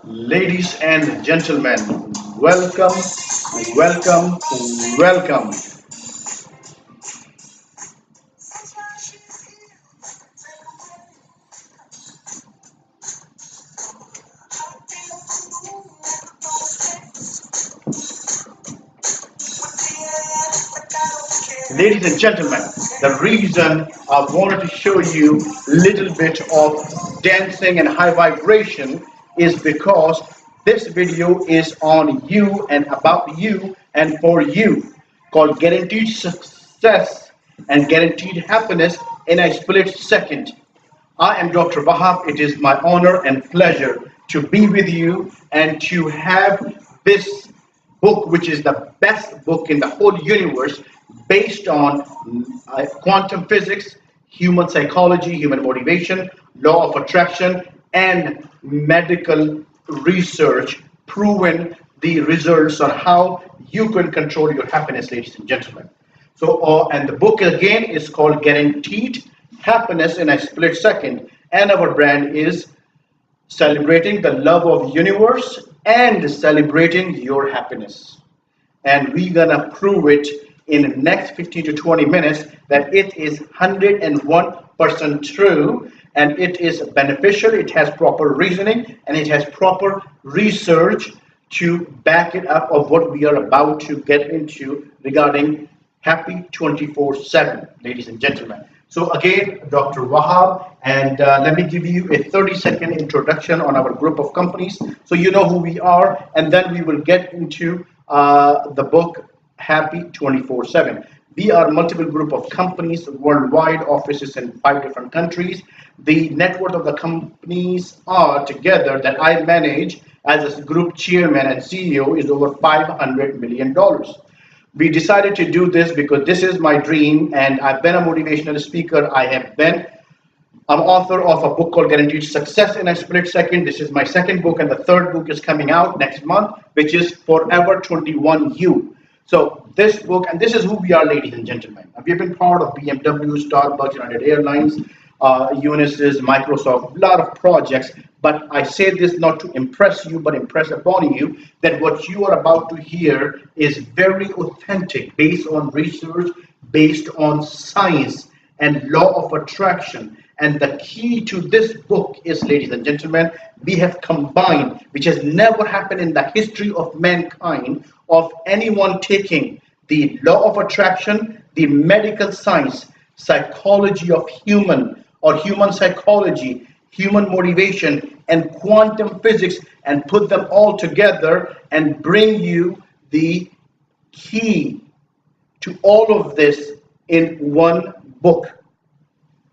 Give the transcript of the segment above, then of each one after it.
Ladies and gentlemen, welcome, welcome, welcome. Ladies and gentlemen, the reason I wanted to show you a little bit of dancing and high vibration is because this video is on you and about you and for you, called Guaranteed Success and Guaranteed Happiness in a Split Second. I am Dr. Wahab. It is my honor and pleasure to be with you and to have this book, which is the best book in the whole universe, based on quantum physics, human psychology, human motivation, law of attraction, and medical research, proven the results on how you can control your happiness, ladies and gentlemen. And the book again is called Guaranteed Happiness in a Split Second, and our brand is celebrating the love of universe and celebrating your happiness. And we're gonna prove it in the next 15 to 20 minutes that it is 101% true, and it is beneficial. It has proper reasoning and it has proper research to back it up of what we are about to get into regarding happy 24/7, ladies and gentlemen. So again, Dr. Wahab, and let me give you a 30-second introduction on our group of companies so you know who we are, and then we will get into the book Happy 24/7. We are a multiple group of companies worldwide, offices in 5 different countries. The net worth of the companies are together that I manage as a group chairman and CEO is over $500 million. We decided to do this because this is my dream, and I've been a motivational speaker. I'm author of a book called Guaranteed Success in a Split Second. This is my second book, and the third book is coming out next month, which is Forever 21U. So this book, and this is who we are, ladies and gentlemen. We've been part of BMW, Starbucks, United Airlines, Unisys, Microsoft, a lot of projects. But I say this not to impress you, but impress upon you that what you are about to hear is very authentic, based on research, based on science and law of attraction. And the key to this book is, ladies and gentlemen, we have combined, which has never happened in the history of mankind, of anyone taking the law of attraction, the medical science, psychology of human or human psychology, human motivation, and quantum physics, and put them all together and bring you the key to all of this in one book.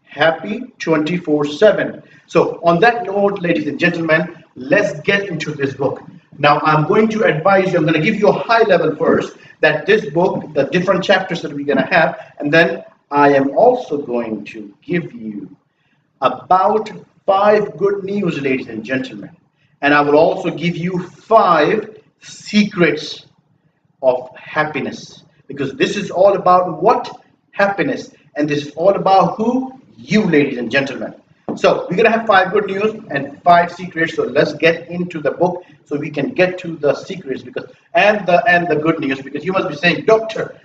Happy 24/7. So on that note, ladies and gentlemen, let's get into this book. Now I'm going to advise you, I'm going to give you a high level first, that this book, the different chapters that we're going to have, and then I am also going to give you about 5 good news, ladies and gentlemen. And I will also give you 5 secrets of happiness, because this is all about what? Happiness. And this is all about who? You, ladies and gentlemen. So we're gonna have 5 good news and 5 secrets. So let's get into the book so we can get to the secrets, because and the good news, because you must be saying, Doctor,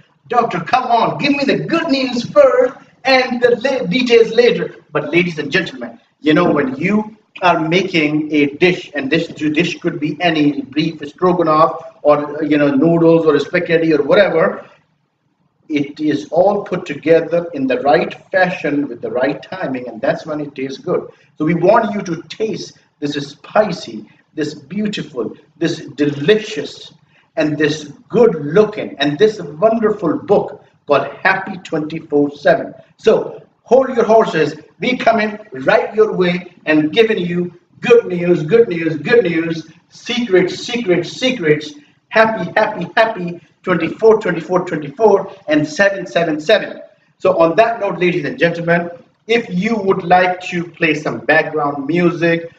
come on, give me the good news first and the details later. But ladies and gentlemen, you know, when you are making a dish, and this dish could be any beef stroganoff or noodles or spaghetti or whatever, it is all put together in the right fashion with the right timing, and that's when it tastes good. So we want you to taste this spicy, this beautiful, this delicious, and this good looking, and this wonderful book called Happy 24/7. So hold your horses. We coming right your way and giving you good news, good news, good news, secrets, secrets, secrets. Happy, happy, happy 24, 24, 24, and 777. So on that note, ladies and gentlemen, if you would like to play some background music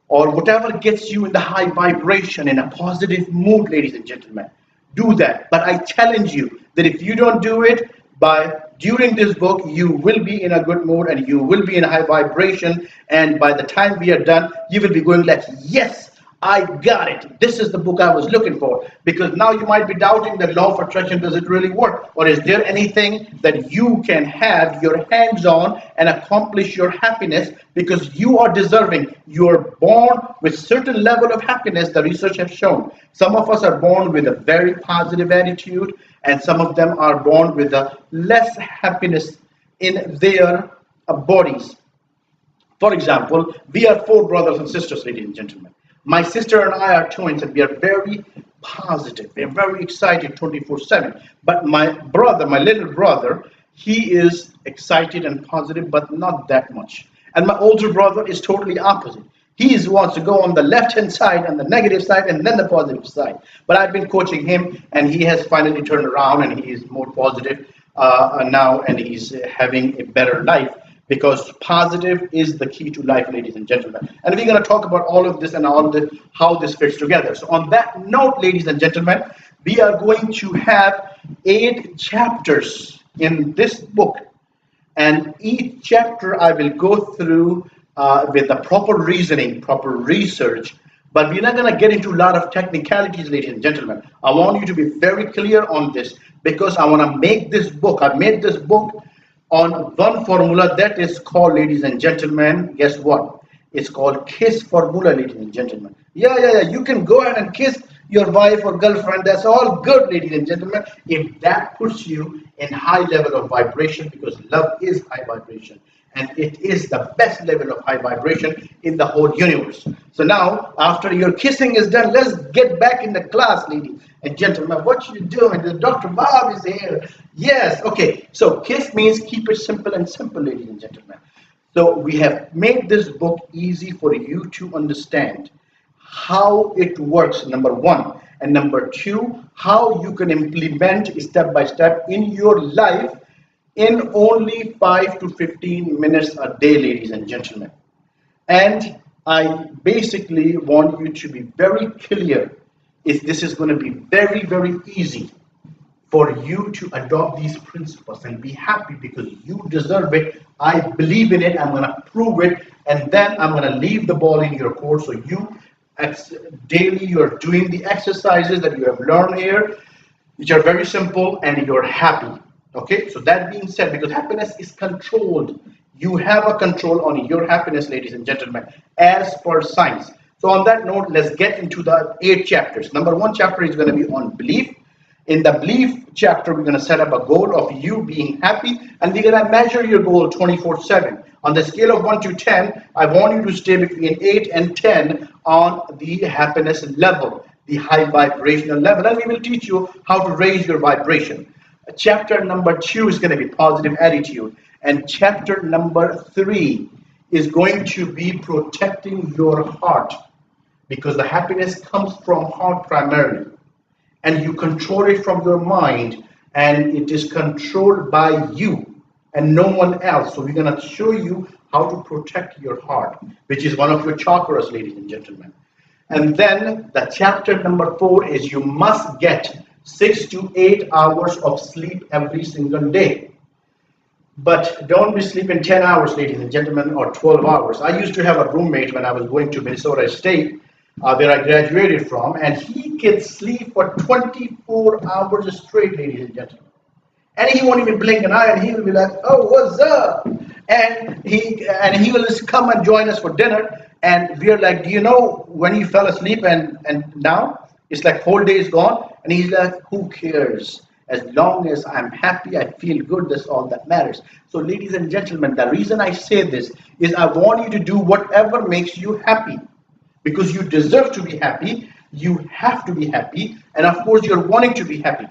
or whatever gets you in the high vibration, in a positive mood, ladies and gentlemen, do that. But I challenge you that if you don't do it during this book, you will be in a good mood and you will be in a high vibration. And by the time we are done, you will be going like, yes, I got it. This is the book I was looking for. Because now you might be doubting that law of attraction, does it really work? Or is there anything that you can have your hands on and accomplish your happiness because you are deserving? You are born with certain level of happiness, the research has shown. Some of us are born with a very positive attitude, and some of them are born with a less happiness in their bodies. For example, we are four brothers and sisters, ladies and gentlemen. My sister and I are twins, and we are very positive. We are very excited 24/7. But my brother, my little brother, he is excited and positive, but not that much. And my older brother is totally opposite. He wants to go on the left hand side and the negative side and then the positive side. But I've been coaching him, and he has finally turned around and he is more positive now, and he's having a better life, because positive is the key to life, ladies and gentlemen. And we're going to talk about all of this and how this fits together. So on that note, ladies and gentlemen, we are going to have 8 chapters in this book, and each chapter I will go through with the proper reasoning, proper research. But we're not going to get into a lot of technicalities, ladies and gentlemen. I want you to be very clear on this, because I want to make this book. I made this book on one formula that is called, ladies and gentlemen, guess what? It's called KISS formula, ladies and gentlemen. Yeah. You can go ahead and kiss your wife or girlfriend. That's all good, ladies and gentlemen, if that puts you in high level of vibration, because love is high vibration. And it is the best level of high vibration in the whole universe. So now, after your kissing is done, let's get back in the class, ladies and gentlemen. What you doing? The Dr. Bob is here. Yes, okay. So KISS means keep it simple and simple, ladies and gentlemen. So we have made this book easy for you to understand how it works, number one. And number two, how you can implement step by step in your life in only 5 to 15 minutes a day, ladies and gentlemen. And I basically want you to be very clear if this is going to be very, very easy for you to adopt these principles and be happy, because you deserve it. I believe in it. I'm going to prove it, and then I'm going to leave the ball in your court. So you daily you're doing the exercises that you have learned here, which are very simple, and you're happy. Okay, so that being said, because happiness is controlled, you have a control on your happiness, ladies and gentlemen, as per science. So on that note, let's get into the 8 chapters. Number 1 chapter is going to be on belief. In the belief chapter, we're going to set up a goal of you being happy, and we're going to measure your goal 24/7. On the scale of 1 to 10, I want you to stay between 8 and 10 on the happiness level, the high vibrational level, and we will teach you how to raise your vibration. Chapter number 2 is going to be positive attitude, and chapter number 3 is going to be protecting your heart, because the happiness comes from heart primarily, and you control it from your mind, and it is controlled by you and no one else. So we're going to show you how to protect your heart, which is one of your chakras, ladies and gentlemen. And then the chapter number 4 is you must get 6 to 8 hours of sleep every single day. But don't be sleeping 10 hours, ladies and gentlemen, or 12 hours. I used to have a roommate when I was going to Minnesota State, where I graduated from, and he could sleep for 24 hours straight, ladies and gentlemen. And he won't even blink an eye, and he will be like, "Oh, what's up?" And he will just come and join us for dinner, and we are like, "Do you know when you fell asleep and now it's like whole day is gone?" And he's like, "Who cares? As long as I'm happy, I feel good, that's all that matters." So ladies and gentlemen, the reason I say this is I want you to do whatever makes you happy, because you deserve to be happy, you have to be happy, and of course you're wanting to be happy.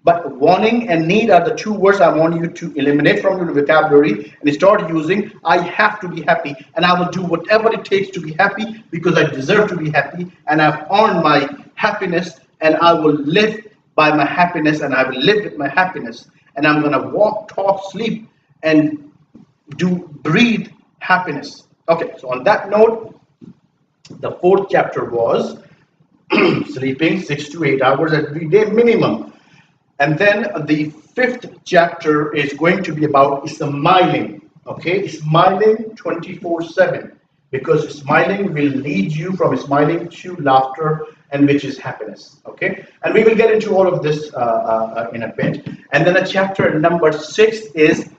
But wanting and need are the 2 words I want you to eliminate from your vocabulary and start using. I have to be happy, and I will do whatever it takes to be happy, because I deserve to be happy, and I've earned my happiness, and I will live by my happiness, and I will live with my happiness, and I'm going to walk, talk, sleep, and breathe happiness. Okay, so on that note, the 4th chapter was sleeping 6 to 8 hours every day minimum. And then the 5th chapter is going to be about smiling. Okay, smiling 24/7. because smiling will lead you from smiling to laughter, and which is happiness. Okay, and we will get into all of this in a bit. And then the chapter number 6 is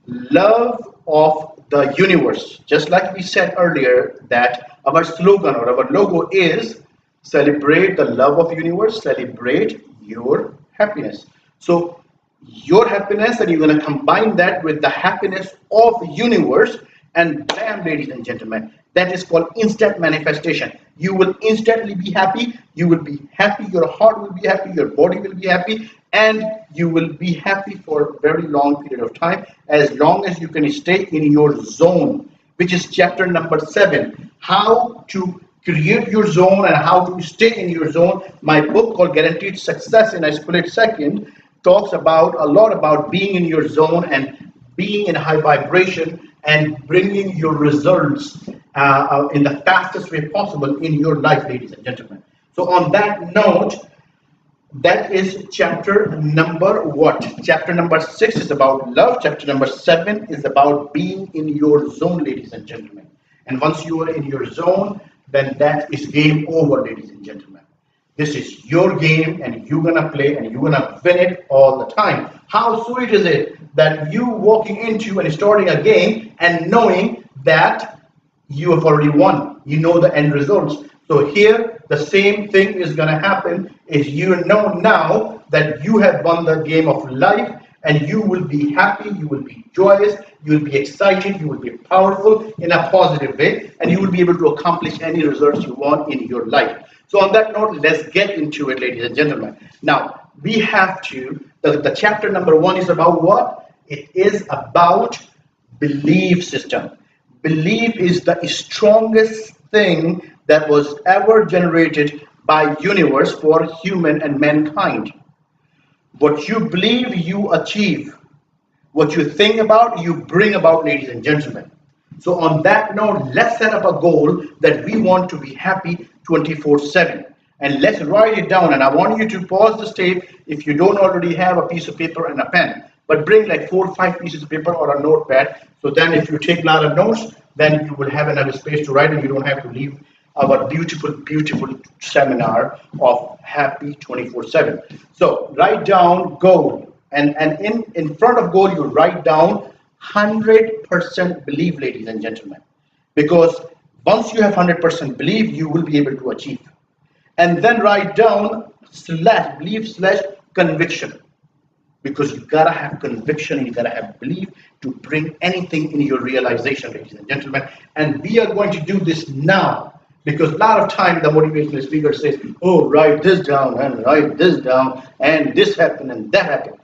love of the universe. Just like we said earlier, that our slogan or our logo is celebrate the love of universe, celebrate your happiness. So your happiness, and you're going to combine that with the happiness of the universe, and bam, ladies and gentlemen, that is called instant manifestation. You will instantly be happy, you will be happy, your heart will be happy, your body will be happy, and you will be happy for a very long period of time, as long as you can stay in your zone, which is chapter number 7, how to create your zone and how to stay in your zone. My book called Guaranteed Success in a Split Second talks about a lot about being in your zone and being in high vibration and bringing your results in the fastest way possible in your life, ladies and gentlemen. So on that note, that is chapter number what? Chapter number 6 is about love. Chapter number 7 is about being in your zone, ladies and gentlemen. And once you are in your zone, then that is game over, ladies and gentlemen. This is your game, and you're gonna play, and you're gonna win it all the time. How sweet is it that you walking into and starting a game and knowing that you have already won? You know the end results. So here, the same thing is gonna happen. Is you know now that you have won the game of life, and you will be happy, you will be joyous, you will be excited, you will be powerful in a positive way, and you will be able to accomplish any results you want in your life. So on that note, let's get into it, ladies and gentlemen. Now, we have to, the chapter number 1 is about what? It is about belief system. Belief is the strongest thing that was ever generated by universe for human and mankind. What you believe, you achieve. What you think about, you bring about, ladies and gentlemen. So on that note, let's set up a goal that we want to be happy 24/7. And let's write it down. And I want you to pause this tape if you don't already have a piece of paper and a pen. But bring like 4 or 5 pieces of paper or a notepad. So then if you take a lot of notes, then you will have enough space to write, and you don't have to leave our beautiful, beautiful seminar of happy 24/7. So write down goal. And in front of goal, you write down 100% belief, ladies and gentlemen. Because once you have 100% belief, you will be able to achieve. And then write down slash belief slash conviction. Because you gotta have conviction and you gotta have belief to bring anything in your realization, ladies and gentlemen. And we are going to do this now. Because a lot of time the motivational speaker says, oh, write this down and write this down, and this happened and that happened.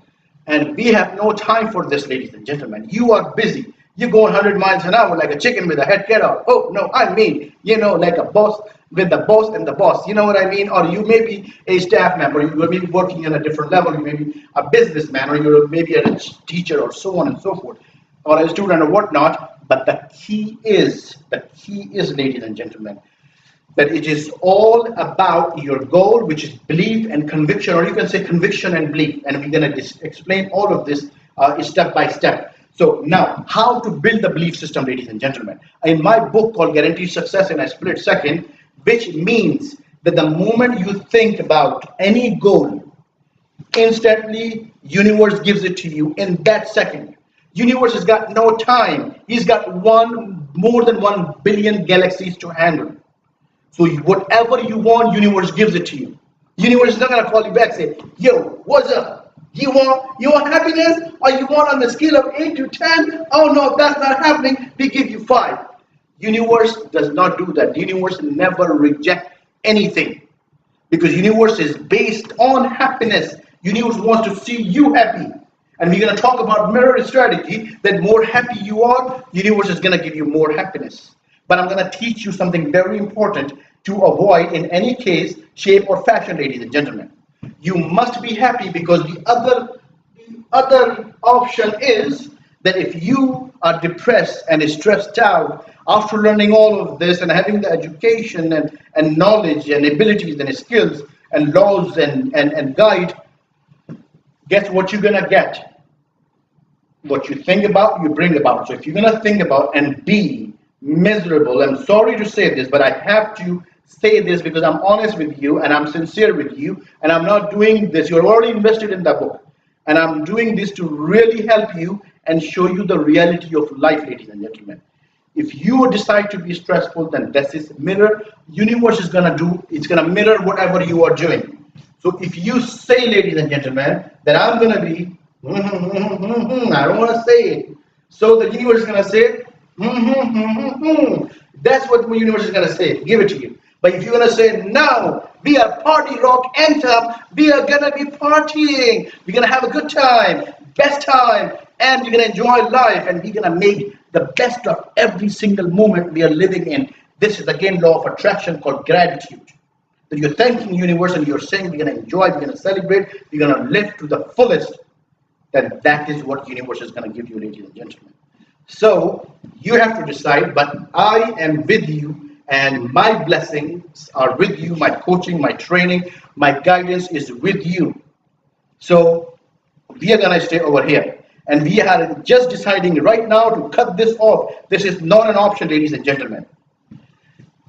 And we have no time for this, ladies and gentlemen. You are busy. You go 100 miles an hour like a chicken with a head cut off. Oh, no, I mean, like a boss with the boss and the boss. You know what I mean? Or you may be a staff member. You may be working on a different level. You may be a businessman, or you're maybe a teacher, or so on and so forth, or a student or whatnot. But the key is, ladies and gentlemen, that it is all about your goal, which is belief and conviction, or you can say conviction and belief. And we're going to explain all of this step by step. So now, how to build the belief system, ladies and gentlemen. In my book called Guaranteed Success in a Split Second, which means that the moment you think about any goal, instantly universe gives it to you in that second. Universe has got no time. He's got more than 1 billion galaxies to handle. So whatever you want, universe gives it to you. Universe is not gonna call you back and say, yo, what's up? You want happiness? Or you want on the scale of 8 to 10? Oh no, that's not happening. We give you 5. Universe does not do that. Universe never reject anything. Because universe is based on happiness. Universe wants to see you happy. And we're gonna talk about mirror strategy, that more happy you are, universe is gonna give you more happiness. But I'm going to teach you something very important to avoid in any case, shape, or fashion, ladies and gentlemen. You must be happy, because the other option is that if you are depressed and stressed out after learning all of this and having the education and knowledge and abilities and skills and laws and guide, guess what you're going to get? What you think about, you bring about. So if you're going to think about and be miserable. I'm sorry to say this, but I have to say this because I'm honest with you and I'm sincere with you, and I'm not doing this. You're already invested in the book, and I'm doing this to really help you and show you the reality of life, ladies and gentlemen. If you decide to be stressful, then this is mirror. Universe is gonna do. It's gonna mirror whatever you are doing. So if you say, ladies and gentlemen, that I'm gonna be, I don't want to say it. So the universe is gonna say, that's what the universe is gonna say. Give it to you. But if you're gonna say, no, we are party rock anthem, we are gonna be partying, we're gonna have a good time, best time, and we're gonna enjoy life, and we're gonna make the best of every single moment we are living in. This is again law of attraction called gratitude. That you're thanking universe and you're saying we're gonna enjoy, we're gonna celebrate, we're gonna live to the fullest. Then that is what universe is gonna give you, ladies and gentlemen. So you have to decide, but I am with you, and my blessings are with you, my coaching, my training, my guidance is with you. So we are gonna stay over here. And we are just deciding right now to cut this off. This is not an option, ladies and gentlemen.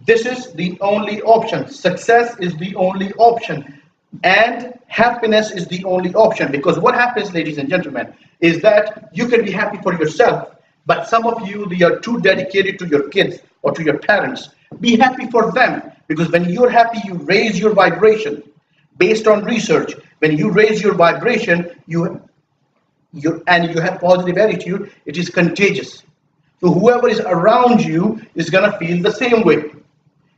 This is the only option. Success is the only option. And happiness is the only option. Because what happens, ladies and gentlemen, is that you can be happy for yourself. But some of you, they are too dedicated to your kids or to your parents. Be happy for them. Because when you're happy, you raise your vibration. Based on research, when you raise your vibration, you have positive attitude, it is contagious. So whoever is around you is gonna feel the same way.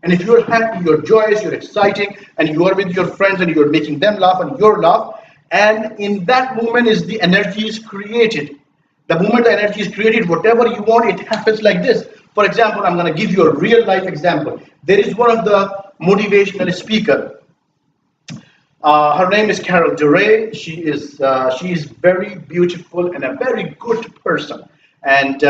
And if you're happy, you're joyous, you're exciting, and you are with your friends and you're making them laugh and you're laugh, and in that moment is the energy is created. The moment the energy is created, whatever you want, it happens like this. For example, I'm gonna give you a real life example. There is one of the motivational speaker. Her name is Carol Duray. She is very beautiful and a very good person, and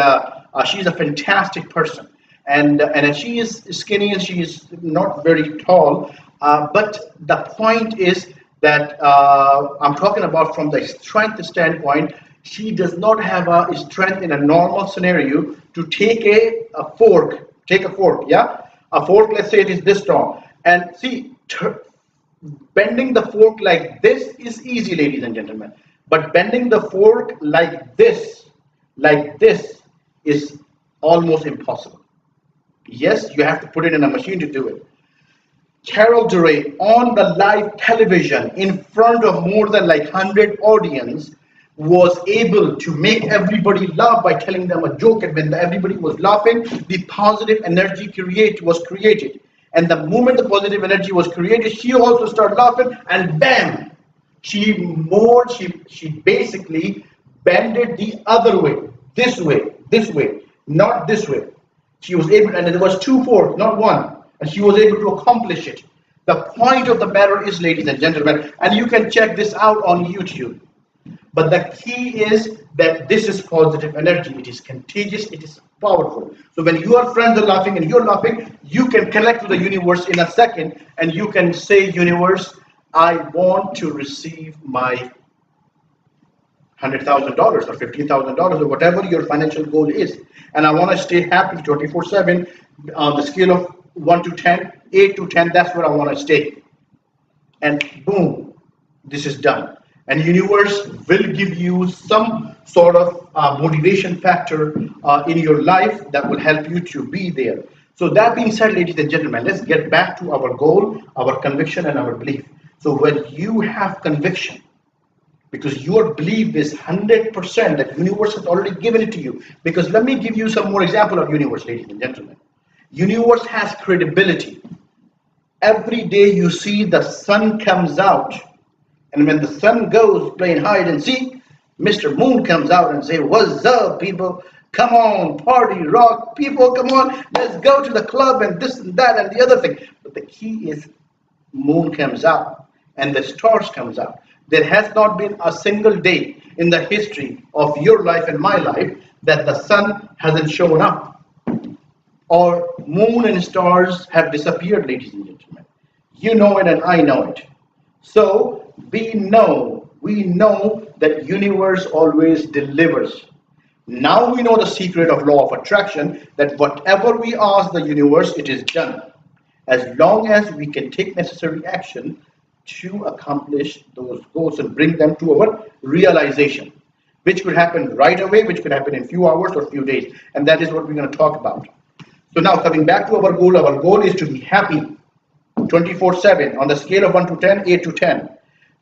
she's a fantastic person. And she is skinny and she is not very tall. But the point is that I'm talking about from the strength standpoint. She does not have a strength in a normal scenario to take a fork. Take a fork, yeah, a fork. Let's say it is this strong, and see. Bending the fork like this is easy, ladies and gentlemen. But bending the fork like this is almost impossible. Yes, you have to put it in a machine to do it. Carol Duray on the live television in front of more than like 100 audience was able to make everybody laugh by telling them a joke, and when everybody was laughing, the positive energy was created. And the moment the positive energy was created, she also started laughing, and bam, she basically bended the other way, this way, not this way. She was able, and there was 2 forks, not 1, and she was able to accomplish it. The point of the matter is, ladies and gentlemen, and you can check this out on YouTube. But the key is that this is positive energy. It is contagious. It is powerful. So when your friends are laughing and you're laughing, you can connect to the universe in a second, and you can say, universe, I want to receive my $100,000 or $50,000 or whatever your financial goal is, and I want to stay happy 24/7 on the scale of 1 to 10, 8 to 10. That's where I want to stay. And boom, this is done. And universe will give you some sort of motivation factor in your life that will help you to be there. So that being said, ladies and gentlemen, let's get back to our goal, our conviction, and our belief. So when you have conviction, because your belief is 100% that universe has already given it to you. Because let me give you some more example of universe, ladies and gentlemen. Universe has credibility. Every day you see the sun comes out. And when the sun goes playing hide and seek, Mr. Moon comes out and say, what's up, people? Come on, party, rock, people, come on. Let's go to the club and this and that and the other thing. But the key is moon comes out and the stars comes out. There has not been a single day in the history of your life and my life that the sun hasn't shown up. Or moon and stars have disappeared, ladies and gentlemen. You know it and I know it. So we know that universe always delivers. Now we know the secret of law of attraction, that whatever we ask the universe, it is done, as long as we can take necessary action to accomplish those goals and bring them to our realization, which could happen right away, which could happen in few hours or few days. And that is what we're going to talk about. So now coming back to our goal is to be happy 24/7 on the scale of 1 to 10, 8 to 10.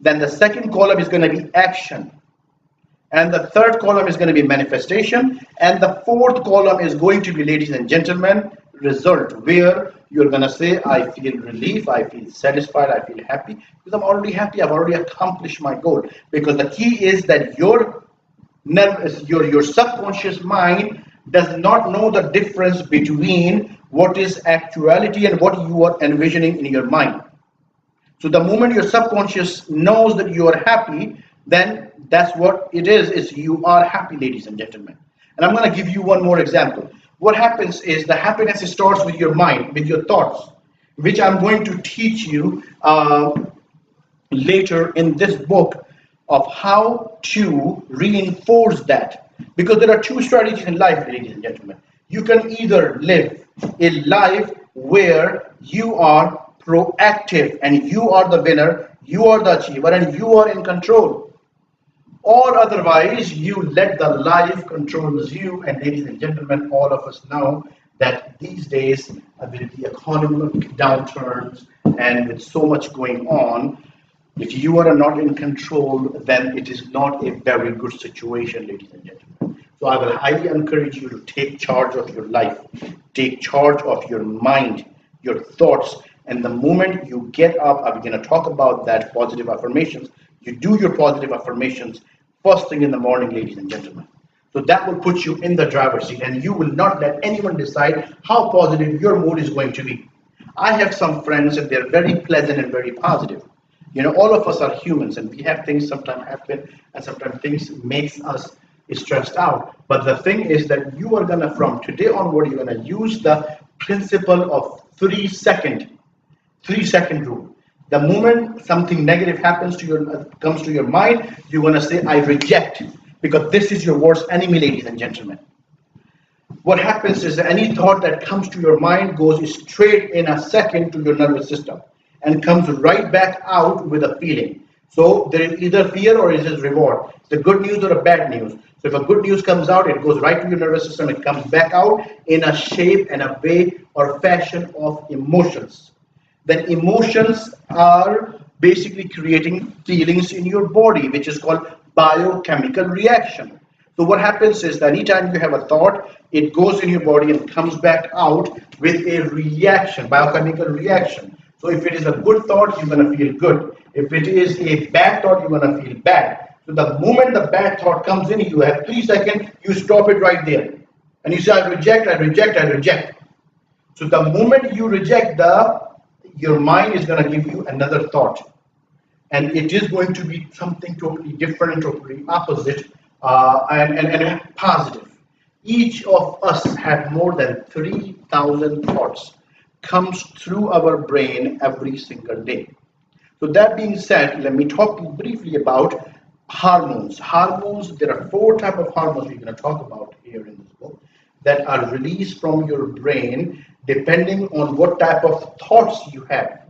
Then the second column is going to be action. And the third column is going to be manifestation. And the fourth column is going to be, ladies and gentlemen, result, where you're going to say, I feel relief, I feel satisfied, I feel happy, because I'm already happy, I've already accomplished my goal. Because the key is that your subconscious mind does not know the difference between what is actuality and what you are envisioning in your mind. So the moment your subconscious knows that you are happy, then that's what it is you are happy, ladies and gentlemen. And I'm going to give you one more example. What happens is the happiness starts with your mind, with your thoughts, which I'm going to teach you later in this book of how to reinforce that. Because there are two strategies in life, ladies and gentlemen. You can either live a life where you are proactive and you are the winner, you are the achiever, and you are in control. Or otherwise, you let the life controls you. And ladies and gentlemen, all of us know that these days, with the economic downturns and with so much going on, if you are not in control, then it is not a very good situation, ladies and gentlemen. So I will highly encourage you to take charge of your life, take charge of your mind, your thoughts. And the moment you get up, I'm going to talk about that positive affirmations. You do your positive affirmations first thing in the morning, ladies and gentlemen. So that will put you in the driver's seat, and you will not let anyone decide how positive your mood is going to be. I have some friends and they're very pleasant and very positive. You know, all of us are humans and we have things sometimes happen and sometimes things makes us stressed out. But the thing is that you are gonna, from today onward, you're gonna use the principle of 3 second rule. The moment something negative happens to your comes to your mind, you're gonna say, I reject, because this is your worst enemy, ladies and gentlemen. What happens is that any thought that comes to your mind goes straight in a second to your nervous system and comes right back out with a feeling. So there is either fear or it is reward. The good news or a bad news. So if a good news comes out, it goes right to your nervous system. It comes back out in a shape and a way or fashion of emotions. Then emotions are basically creating feelings in your body, which is called biochemical reaction. So what happens is that anytime you have a thought, it goes in your body and comes back out with a reaction, biochemical reaction. So if it is a good thought, you're going to feel good. If it is a bad thought, you're going to feel bad. So the moment the bad thought comes in, you have 3 seconds, you stop it right there. And you say, I reject, I reject, I reject. So the moment you reject, your mind is going to give you another thought. And it is going to be something totally different and totally opposite and positive. Each of us have more than 3,000 thoughts comes through our brain every single day. So that being said, let me talk briefly about hormones. Hormones, there are 4 types of hormones we're going to talk about here in this book that are released from your brain depending on what type of thoughts you have.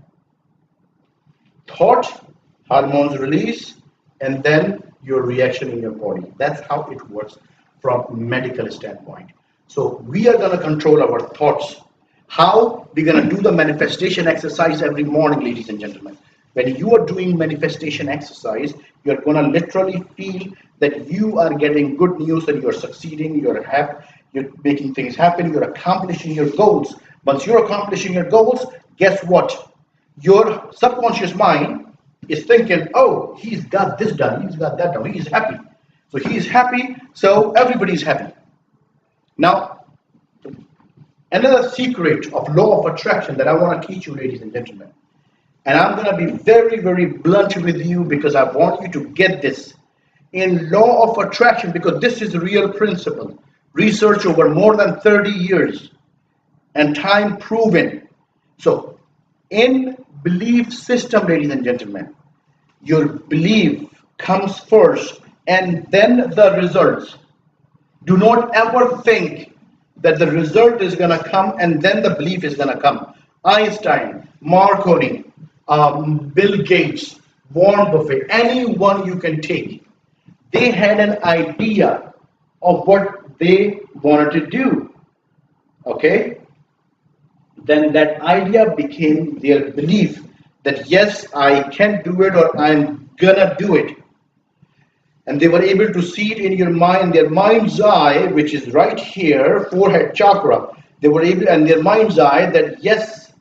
Thought, hormones release, and then your reaction in your body. That's how it works from medical standpoint. So we are going to control our thoughts. How? We're going to do the manifestation exercise every morning, ladies and gentlemen. When you are doing manifestation exercise, you're going to literally feel that you are getting good news, that you're succeeding, you're happy, you're making things happen, you're accomplishing your goals. Once you're accomplishing your goals, guess what? Your subconscious mind is thinking, oh, he's got this done, he's got that done, he's happy. So he's happy, so everybody's happy. Now, another secret of law of attraction that I want to teach you, ladies and gentlemen, and I'm going to be very, very blunt with you because I want you to get this. In law of attraction, because this is a real principle, research over more than 30 years and time proven. So in belief system, ladies and gentlemen, your belief comes first and then the results. Do not ever think that the result is going to come and then the belief is going to come. Einstein, Marconi, Bill Gates, Warren Buffett, anyone you can take, they had an idea of what they wanted to do. Okay? Then that idea became their belief that yes, I can do it or I'm gonna do it. And they were able to see it in your mind, their mind's eye, which is right here, forehead chakra. They were able, and their mind's eye, that yes,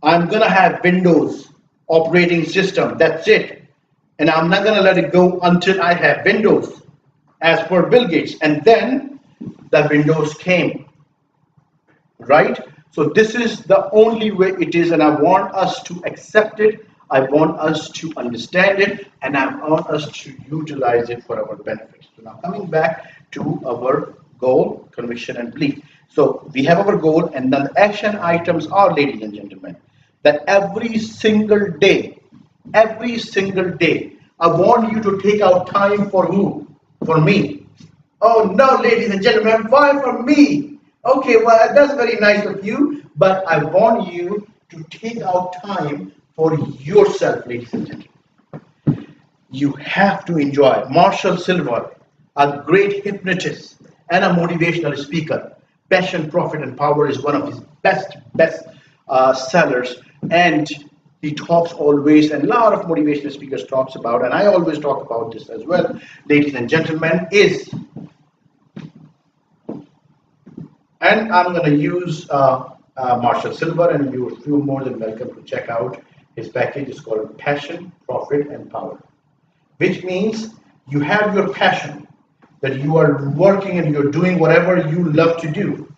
I'm gonna have Windows operating system. That's it, and I'm not gonna let it go until I have Windows, as per Bill Gates. And then the Windows came, right? So this is the only way it is, and I want us to accept it. I want us to understand it, and I want us to utilize it for our benefit. So now coming back to our goal, conviction, and belief. So we have our goal, and then the action items are, ladies and gentlemen, that every single day, I want you to take out time for who? For me. Oh no, ladies and gentlemen, why for me? Okay, well, that's very nice of you, but I want you to take out time for yourself, ladies and gentlemen. You have to enjoy. Marshall Silver, a great hypnotist and a motivational speaker. Passion, Profit, and Power is one of his best sellers, and he talks always, and a lot of motivational speakers talks about, and I always talk about this as well, ladies and gentlemen, is, and I'm going to use Marshall Silver, and you're more than welcome to check out his package. Is called Passion, Profit, and Power, which means you have your passion, that you are working and you're doing whatever you love to do.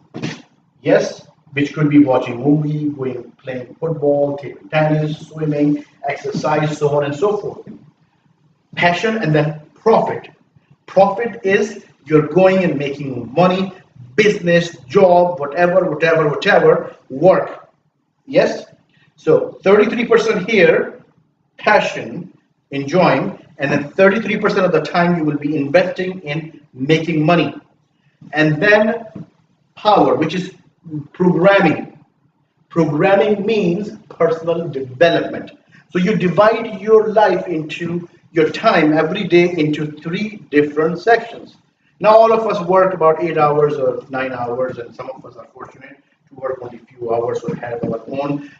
Yes, which could be watching movie, playing football, taking tennis, swimming, exercise, so on and so forth. Passion, and then profit. Profit is you're going and making money, business, job, whatever, work. Yes? So 33% here, passion, enjoying, and then 33% of the time you will be investing in making money. And then power, which is programming. Programming means personal development. So you divide your life into your time every day into 3 different sections. Now all of us work about 8 hours or 9 hours, and some of us are fortunate to work only a few hours or have our own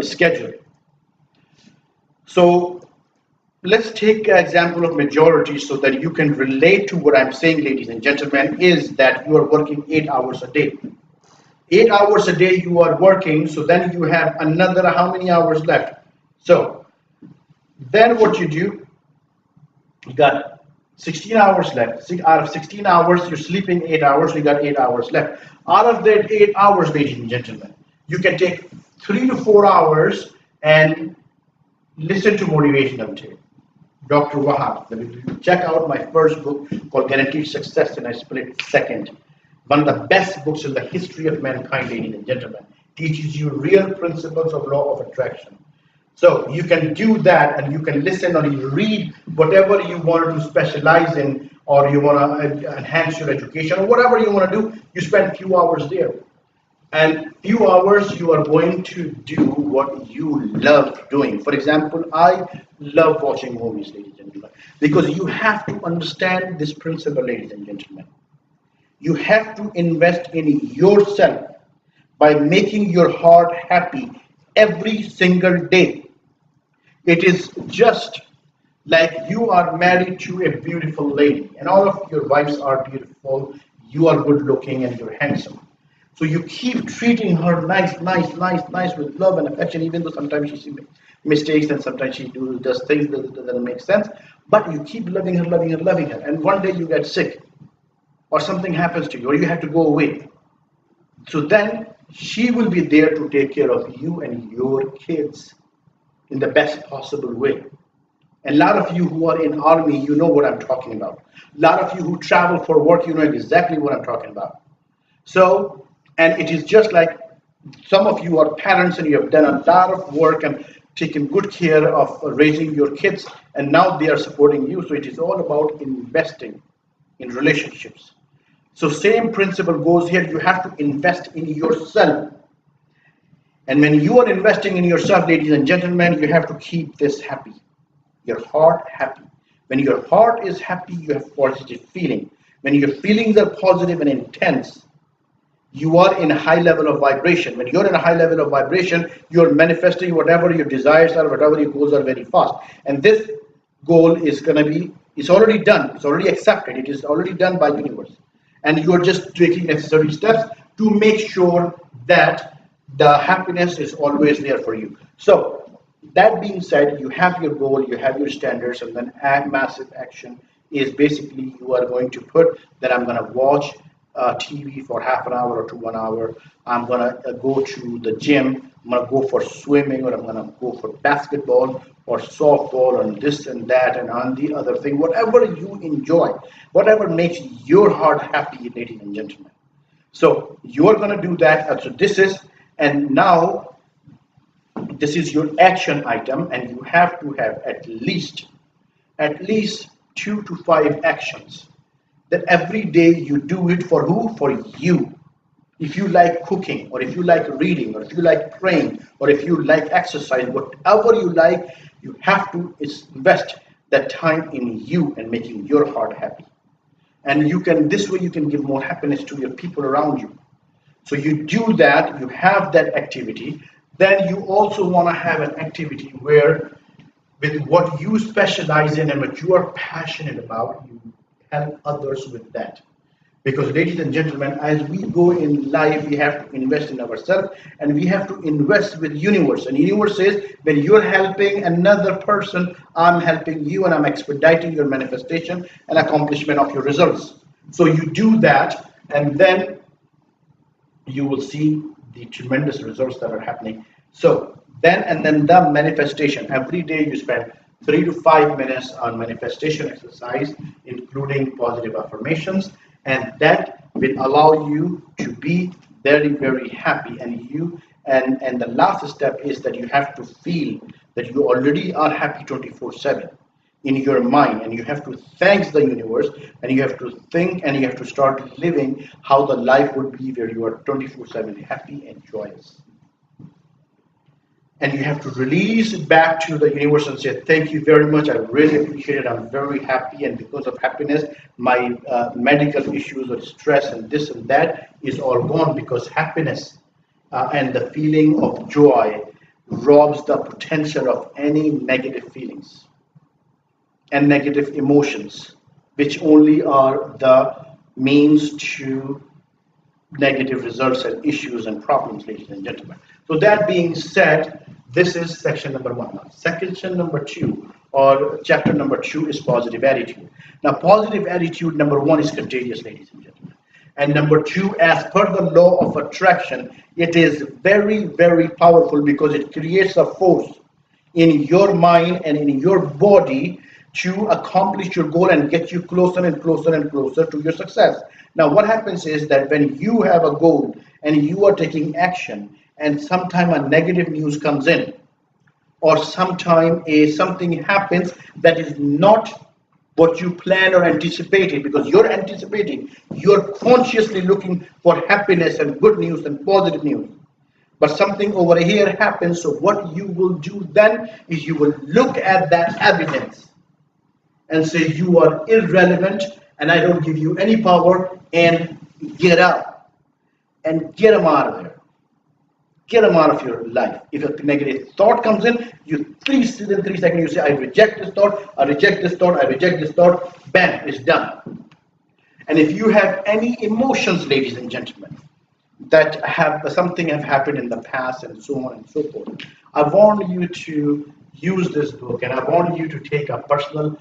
schedule. So let's take an example of majority so that you can relate to what I'm saying, ladies and gentlemen, is that you are working 8 hours a day. 8 hours a day you are working, so then you have another how many hours left? So then what you do, you got 16 hours left. Out of 16 hours, you're sleeping 8 hours, so you got 8 hours left. Out of that 8 hours, ladies and gentlemen, you can take 3 to 4 hours and listen to motivational tape. Dr. Wahab. Check out my first book called Guaranteed Success in a Split Second. One of the best books in the history of mankind, ladies and gentlemen. Teaches you real principles of law of attraction. So you can do that, and you can listen or you read whatever you want to specialize in, or you want to enhance your education, or whatever you want to do. You spend few hours there. And few hours you are going to do what you love doing. For example, I love watching movies, ladies and gentlemen, because you have to understand this principle, ladies and gentlemen. You have to invest in yourself by making your heart happy every single day. It is just like you are married to a beautiful lady, and all of your wives are beautiful, you are good looking, and you're handsome. So you keep treating her nice with love and affection, even though sometimes she makes mistakes and sometimes she does things that doesn't make sense. But you keep loving her. And one day you get sick, or something happens to you, or you have to go away. So then she will be there to take care of you and your kids in the best possible way. And a lot of you who are in army, you know what I'm talking about. A lot of you who travel for work, you know exactly what I'm talking about. So, and it is just like some of you are parents and you have done a lot of work and taken good care of raising your kids, and now they are supporting you. So it is all about investing. in relationships. So same principle goes here. You have to invest in yourself. And when you are investing in yourself, ladies and gentlemen, you have to keep this happy. Your heart happy. When your heart is happy, you have positive feeling. When your feelings are positive and intense, you are in a high level of vibration. When you're in a high level of vibration, you're manifesting whatever your desires are, whatever your goals are very fast. And this goal is going to be, it's already done. It's already accepted. It is already done by universe. And you're just taking necessary steps to make sure that the happiness is always there for you. So that being said, you have your goal, you have your standards, and then massive action is basically you are going to put that I'm going to watch TV for half an hour or to 1 hour. I'm going to go to the gym. I'm going to go for swimming, or I'm going to go for basketball or softball and this and that and on the other thing. Whatever you enjoy, whatever makes your heart happy, ladies and gentlemen. So you're going to do that. So this is, and now this is your action item, and you have to have at least 2 to 5 actions that every day you do it for who? For you. If you like cooking, or if you like reading, or if you like praying, or if you like exercise, whatever you like, you have to invest that time in you and making your heart happy. And you can, this way you can give more happiness to your people around you. So you do that, you have that activity. Then you also want to have an activity where with what you specialize in and what you are passionate about, you help others with that. Because ladies and gentlemen, as we go in life, we have to invest in ourselves, and we have to invest with universe. And universe says, when you're helping another person, I'm helping you, and I'm expediting your manifestation and accomplishment of your results. So you do that, and then you will see the tremendous results that are happening. So then the manifestation. Every day you spend 3 to 5 minutes on manifestation exercise, including positive affirmations, and that will allow you to be very, very happy. And the last step is that you have to feel that you already are happy 24/7 in your mind, and you have to thank the universe, and you have to think, and you have to start living how the life would be where you are 24/7 happy and joyous. And you have to release it back to the universe and say, thank you very much. I really appreciate it. I'm very happy. And because of happiness, my medical issues or stress and this and that is all gone, because happiness and the feeling of joy robs the potential of any negative feelings and negative emotions, which only are the means to negative results and issues and problems, ladies and gentlemen. So that being said, this is section number 1. Now, section number 2 or chapter number 2 is positive attitude. Now, positive attitude number 1 is contagious, ladies and gentlemen. And number 2, as per the law of attraction, it is very, very powerful because it creates a force in your mind and in your body to accomplish your goal and get you closer and closer and closer to your success. Now, what happens is that when you have a goal and you are taking action, and sometime a negative news comes in, or sometime something happens that is not what you planned or anticipated, because you're anticipating, you're consciously looking for happiness and good news and positive news. But something over here happens, so what you will do then is you will look at that evidence and say you are irrelevant and I don't give you any power, and get out and get them out of there. Get them out of your life. If a negative thought comes in, you within 3 seconds you say, I reject this thought, I reject this thought, I reject this thought, bam, it's done. And if you have any emotions, ladies and gentlemen, that have something have happened in the past and so on and so forth, I want you to use this book, and I want you to take a personal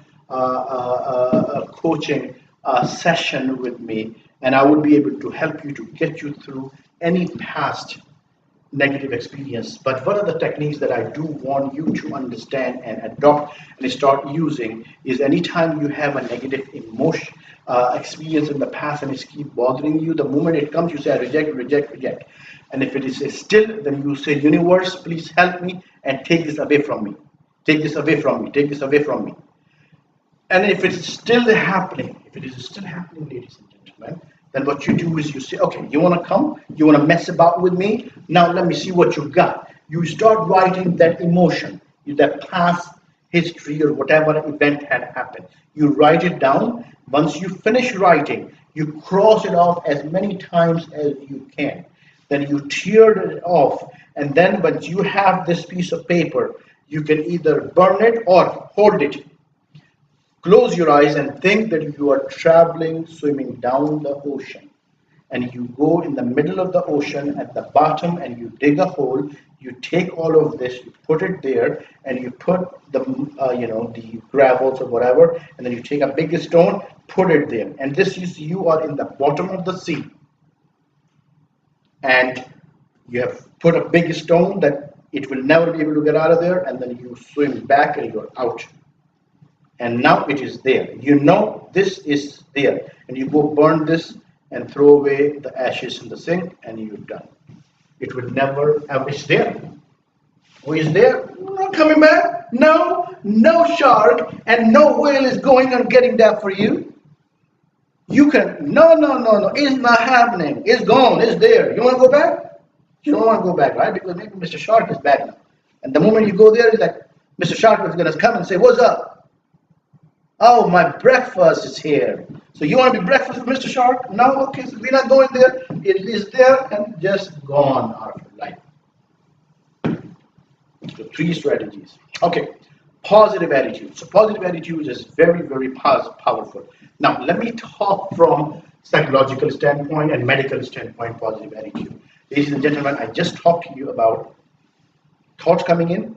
coaching session with me, and I will be able to help you to get you through any past negative experience. But one of the techniques that I do want you to understand and adopt and start using is anytime you have a negative emotion experience in the past and it keeps bothering you, the moment it comes, you say, I reject, reject, reject. And if it is still, then you say, universe, please help me and take this away from me. Take this away from me. Take this away from me. And if it's still happening, if it is still happening, ladies and gentlemen, then what you do is you say, okay, you want to come? You want to mess about with me? Now let me see what you got. You start writing that emotion, that past history or whatever event had happened. You write it down. Once you finish writing, you cross it off as many times as you can. Then you tear it off. And then once you have this piece of paper, you can either burn it or hold it. Close your eyes and think that you are traveling, swimming down the ocean. And you go in the middle of the ocean at the bottom and you dig a hole. You take all of this, you put it there, and you put the gravels or whatever, and then you take a big stone, put it there. And this is, you are in the bottom of the sea. And you have put a big stone that it will never be able to get out of there, and then you swim back and you're out. And now it is there. You know this is there. And you go burn this and throw away the ashes in the sink, and you're done. It will never have, it's there. Who is there? Not coming back. No shark and no whale is going and getting that for you. You can, no, it's not happening. It's gone, it's there. You want to go back? You don't want to go back, right? Because maybe Mr. Shark is back now. And the moment you go there, it's like, Mr. Shark is going to come and say, what's up? Oh, my breakfast is here. So you want to be breakfast with Mr. Shark? No? Okay, so we're not going there. It is there and just gone out of your life. So 3 strategies. Okay, positive attitude. So positive attitude is very, very powerful. Now, let me talk from psychological standpoint and medical standpoint, positive attitude. Ladies and gentlemen, I just talked to you about thoughts coming in,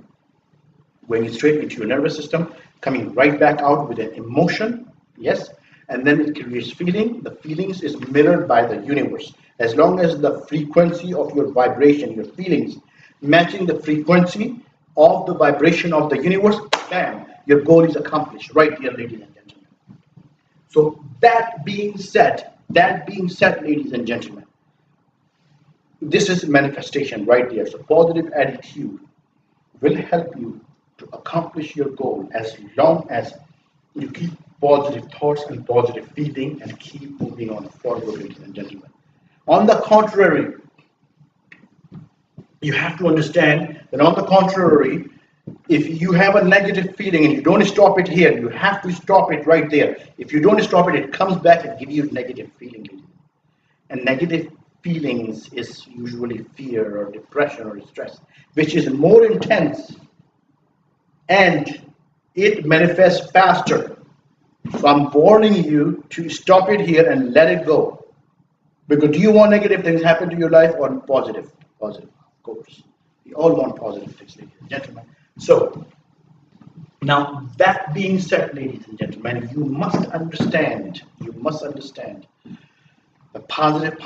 going straight into your nervous system, coming right back out with an emotion, yes, and then it creates feeling. The feelings is mirrored by the universe. As long as the frequency of your vibration, your feelings, matching the frequency of the vibration of the universe, bam, your goal is accomplished right here, ladies and gentlemen. So that being said, ladies and gentlemen, this is manifestation right there. So positive attitude will help you to accomplish your goal as long as you keep positive thoughts and positive feeling and keep moving on forward, ladies and gentlemen. On the contrary, you have to understand that on the contrary, if you have a negative feeling and you don't stop it here, you have to stop it right there. If you don't stop it, it comes back and gives you negative feeling. And negative feelings is usually fear or depression or stress, which is more intense and it manifests faster. So I'm warning you to stop it here and let it go. Because do you want negative things happen to your life or positive? Positive, of course. We all want positive things, ladies and gentlemen. So, now that being said, ladies and gentlemen, you must understand the positive.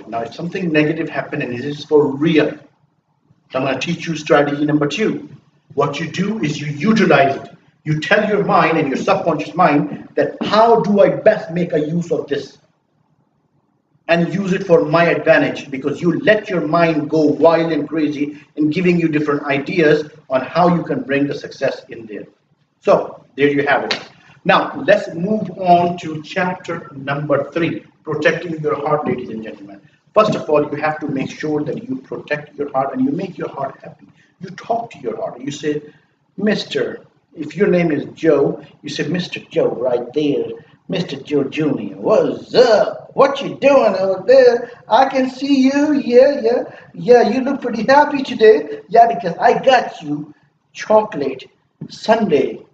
Now, if something negative happened and it is for real, so I'm going to teach you strategy number 2. What you do is you utilize it. You tell your mind and your subconscious mind that how do I best make a use of this and use it for my advantage, because you let your mind go wild and crazy in giving you different ideas on how you can bring the success in there. So there you have it. Now let's move on to chapter number 3, protecting your heart, ladies and gentlemen. First of all, you have to make sure that you protect your heart and you make your heart happy. You talk to your heart. You say, Mr. If your name is Joe, you say, Mr. Joe right there. Mr. Joe Jr., what's up? What you doing over there? I can see you. Yeah, you look pretty happy today. Yeah, because I got you chocolate sundae.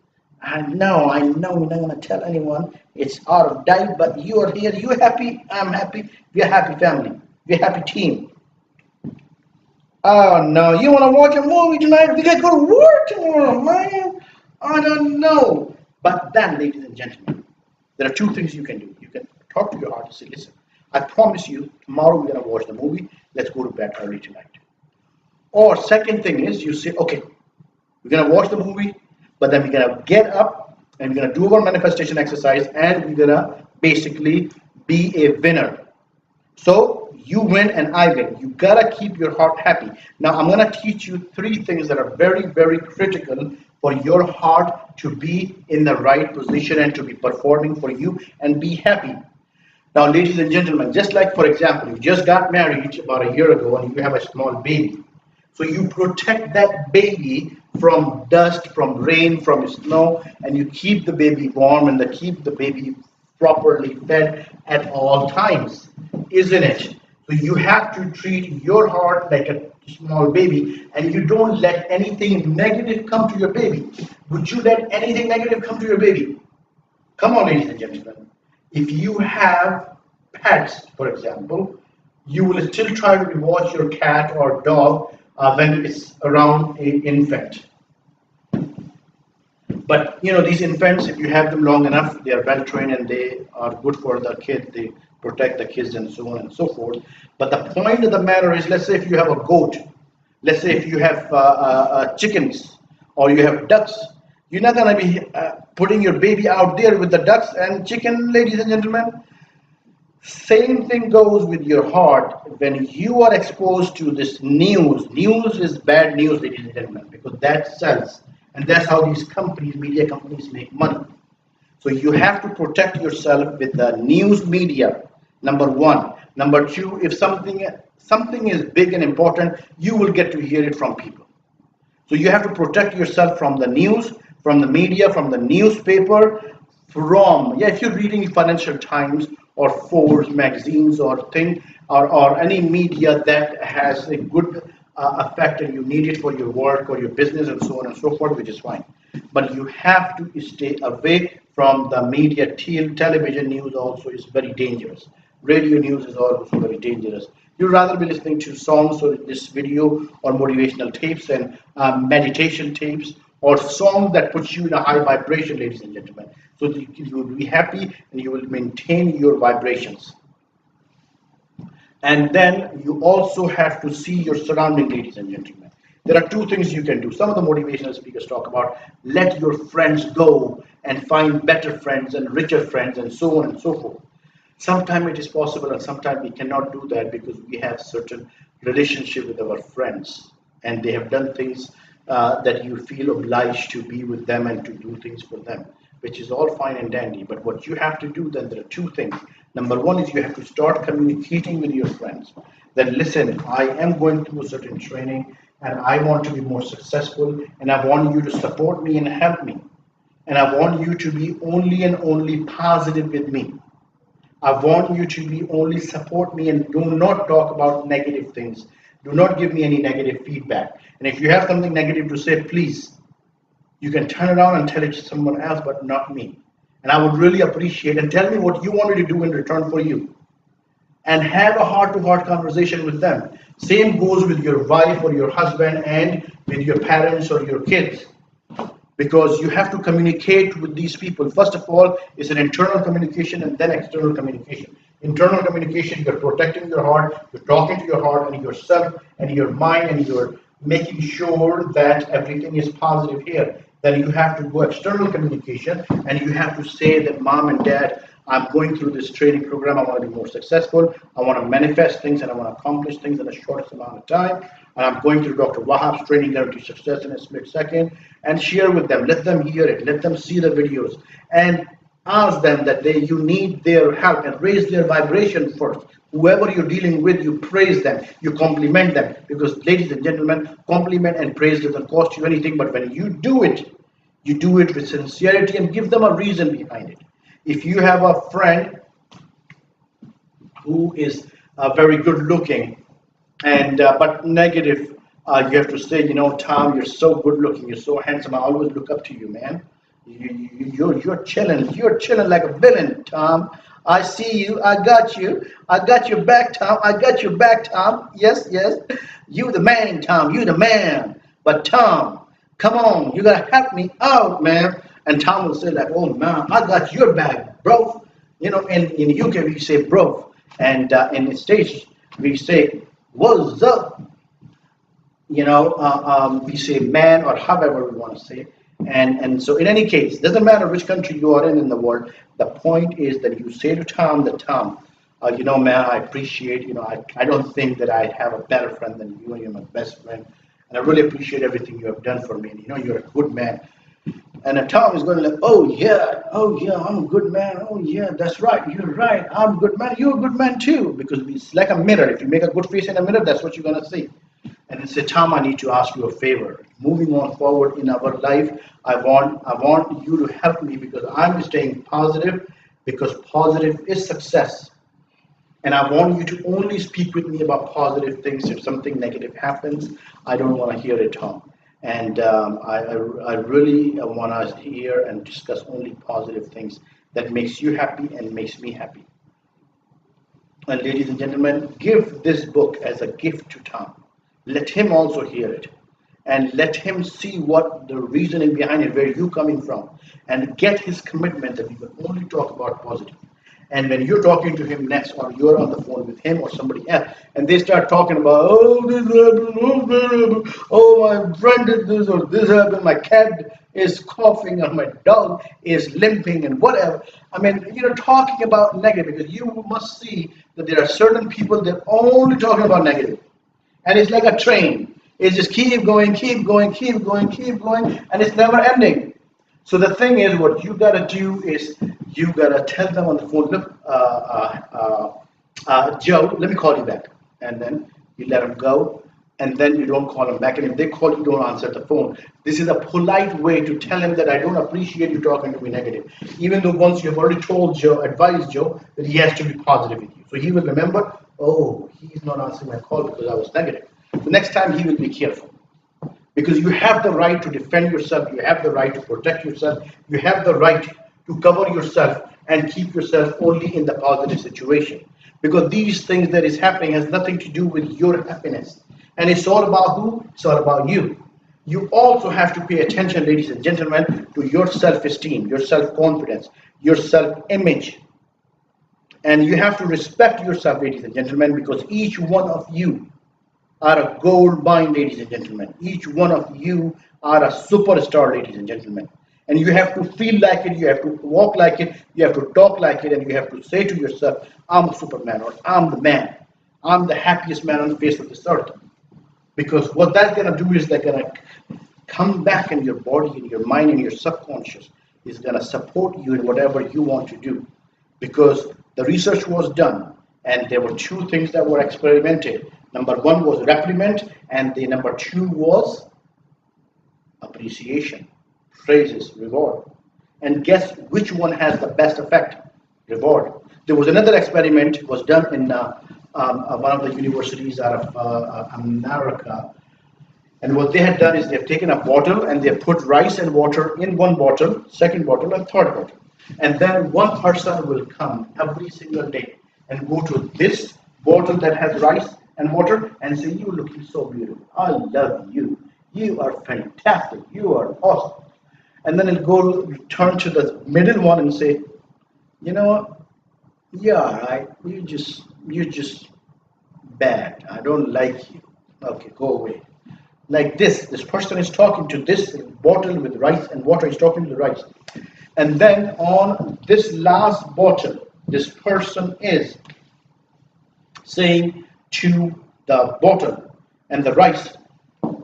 I know, we're not going to tell anyone. It's out of date, but you are here. You happy? I'm happy. We're a happy family. We're a happy team. Oh, no. You want to watch a movie tonight? We got to go to work tomorrow, man. I don't know. But then, ladies and gentlemen, there are 2 things you can do. You can talk to your heart and say, listen, I promise you, tomorrow we're going to watch the movie. Let's go to bed early tonight. Or second thing is you say, okay, we're going to watch the movie, but then we're going to get up and we're going to do our manifestation exercise and we're going to basically be a winner. So you win and I win. You got to keep your heart happy. Now I'm going to teach you 3 things that are very, very critical for your heart to be in the right position and to be performing for you and be happy. Now, ladies and gentlemen, just like, for example, you just got married about a year ago and you have a small baby. So you protect that baby from dust, from rain, from snow, and you keep the baby warm and keep the baby properly fed at all times, isn't it? So you have to treat your heart like a small baby, and you don't let anything negative come to your baby. Would you let anything negative come to your baby? Come on, ladies and gentlemen. If you have pets, for example, you will still try to watch your cat or dog when it's around an infant. But these infants, if you have them long enough, they are well trained and they are good for the kid. They protect the kids and so on and so forth. But the point of the matter is, let's say if you have a goat, let's say if you have chickens or you have ducks, you're not going to be putting your baby out there with the ducks and chicken, ladies and gentlemen. Same thing goes with your heart. When you are exposed to this news is bad news, ladies and gentlemen, because that sells. And that's how these companies, media companies, make money. So you have to protect yourself with the news media, number one. Number two, if something is big and important, you will get to hear it from people. So you have to protect yourself from the news, from the media, from the newspaper, if you're reading Financial Times or Forbes magazines or any media that has a good effect and you need it for your work or your business and so on and so forth, which is fine. But you have to stay away from the media. Television news also is very dangerous. Radio news is also very dangerous. You'd rather be listening to songs or this video or motivational tapes and meditation tapes or songs that puts you in a high vibration, ladies and gentlemen. So that you will be happy and you will maintain your vibrations. And then you also have to see your surrounding, ladies and gentlemen. There are two things you can do. Some of the motivational speakers talk about let your friends go and find better friends and richer friends and so on and so forth. Sometimes it is possible and sometimes we cannot do that because we have certain relationship with our friends and they have done things that you feel obliged to be with them and to do things for them, which is all fine and dandy. But what you have to do then, there are two things. Number one is you have to start communicating with your friends. Then listen, I am going through a certain training and I want to be more successful and I want you to support me and help me. And I want you to be only and only positive with me. I want you to be only support me and do not talk about negative things. Do not give me any negative feedback. And if you have something negative to say, please, you can turn around and tell it to someone else, but not me. And I would really appreciate and tell me what you want me to do in return for you. And have a heart-to-heart conversation with them. Same goes with your wife or your husband and with your parents or your kids. Because you have to communicate with these people. First of all, it's an internal communication and then external communication. Internal communication, you're protecting your heart, you're talking to your heart and yourself and your mind and you're making sure that everything is positive here. Then you have to go external communication and you have to say that mom and dad, I'm going through this training program. I want to be more successful. I want to manifest things and I want to accomplish things in the shortest amount of time. And I'm going through Dr. Wahab's training guarantee success in a split second and share with them. Let them hear it. Let them see the videos and ask them that you need their help and raise their vibration first. Whoever you're dealing with, you praise them, you compliment them. Because ladies and gentlemen, compliment and praise doesn't cost you anything. But when you do it with sincerity and give them a reason behind it. If you have a friend who is very good looking and but negative, you have to say, Tom, you're so good looking, you're so handsome, I always look up to you, man. You're chilling like a villain, Tom. I see you, I got your back, Tom, I got your back, Tom. Yes, you the man, Tom, you the man. But Tom, come on, you gotta help me out, man. And Tom will say like, oh man, I got your back, bro. In UK we say bro, and in the States we say what's up. We say man or however we want to say. And so in any case, doesn't matter which country you are in the world. The point is that you say to Tom that Tom, man, I appreciate. I don't think that I have a better friend than you, and you're my best friend. and I really appreciate everything you have done for me. And you know, you're a good man. And Tom is going to like, oh yeah, I'm a good man. Oh yeah, that's right, you're right. I'm a good man. You're a good man too, because it's like a mirror. If you make a good face in a mirror, that's what you're going to see. And then say, Tom, I need to ask you a favor. Moving on forward in our life, I want you to help me because I'm staying positive, because positive is success. And I want you to only speak with me about positive things. If something negative happens, I don't want to hear it, Tom. And I really want to hear and discuss only positive things that makes you happy and makes me happy. And ladies and gentlemen, give this book as a gift to Tom. Let him also hear it. And let him see what the reasoning behind it, where you coming from. And get his commitment that we will only talk about positive. And when you're talking to him next, or you're on the phone with him or somebody else, and they start talking about, oh, this happened, oh, that happened, oh, my friend did this, or this happened, my cat is coughing, or my dog is limping, and whatever. I mean, you're talking about negative, because you must see that there are certain people that are only talking about negative. And it's like a train. It just keep going, keep going, keep going, keep going, and it's never ending. So the thing is, what you gotta do is you gotta tell them on the phone, look, Joe, let me call you back, and then you let them go, and then you don't call them back. And if they call you, don't answer the phone. This is a polite way to tell him that I don't appreciate you talking to me negative, even though once you have already told Joe, advised Joe that he has to be positive with you. So he will remember, oh, he's not answering my call because I was negative. The next time he will be careful. Because you have the right to defend yourself, you have the right to protect yourself, you have the right to cover yourself and keep yourself only in the positive situation. Because these things that is happening has nothing to do with your happiness. And it's all about who? It's all about you. You also have to pay attention, ladies and gentlemen, to your self-esteem, your self-confidence, your self-image. And you have to respect yourself, ladies and gentlemen, because each one of you are a gold mine, ladies and gentlemen. Each one of you are a superstar, ladies and gentlemen. And you have to feel like it, you have to walk like it, you have to talk like it, and you have to say to yourself, I'm a superman, or I'm the man. I'm the happiest man on the face of this earth. Because what that's going to do is they're going to come back in your body, in your mind, in your subconscious. Is going to support you in whatever you want to do. Because the research was done, and there were two things that were experimented. Number one was reprimand, and the number two was appreciation, praises, reward. And guess which one has the best effect? Reward. There was another experiment was done in one of the universities out of America. And what they had done is they have taken a bottle and they have put rice and water in one bottle, second bottle, and third bottle. And then one person will come every single day and go to this bottle that has rice and water and say, you're looking so beautiful. I love you. You are fantastic. You are awesome. And then it'll go return to the middle one and say, you know what? Yeah, right. You're just bad. I don't like you. Okay, go away. Like this person is talking to this bottle with rice and water. He's talking to the rice. And then on this last bottle, this person is saying to the bottle and the rice,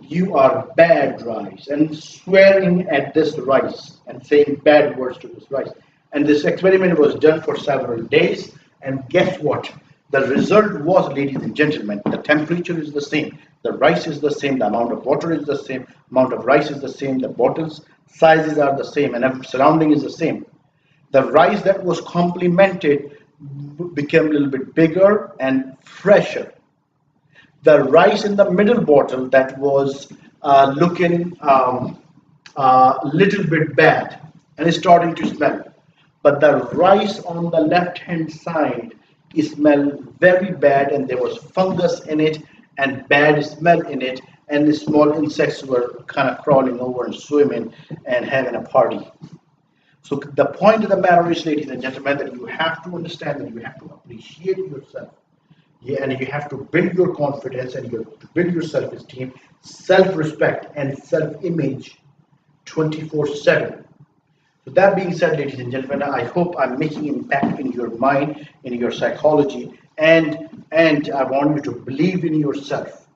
you are bad rice, and swearing at this rice and saying bad words to this rice. And this experiment was done for several days, and guess what? The result was, ladies and gentlemen, the temperature is the same, the rice is the same, the amount of water is the same, amount of rice is the same, the bottles sizes are the same, and surrounding is the same. The rice that was complemented became a little bit bigger and fresher. The rice in the middle bottle that was looking a little bit bad and is starting to smell. But the rice on the left hand side smelled very bad, and there was fungus in it and bad smell in it, and the small insects were kind of crawling over and swimming and having a party. So the point of the matter is, ladies and gentlemen, that you have to understand that you have to appreciate yourself. Yeah, and you have to build your confidence, and you have to build your self-esteem, self-respect, and self-image 24/7. So that being said, ladies and gentlemen, I hope I'm making impact in your mind, in your psychology, and I want you to believe in yourself.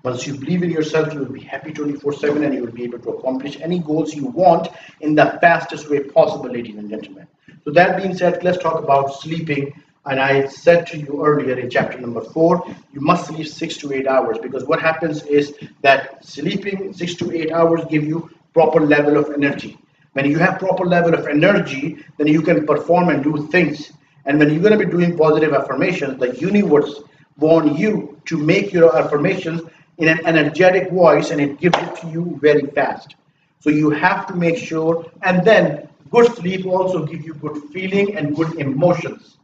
Once you believe in yourself, you will be happy 24/7 and you will be able to accomplish any goals you want in the fastest way possible, ladies and gentlemen. So that being said, let's talk about sleeping. And I said to you earlier in chapter number 4, you must sleep 6 to 8 hours, because what happens is that sleeping 6 to 8 hours give you proper level of energy. When you have proper level of energy, then you can perform and do things. And when you're going to be doing positive affirmations, the universe want you to make your affirmations in an energetic voice, and it gives it to you very fast. So you have to make sure, and then good sleep also gives you good feeling and good emotions.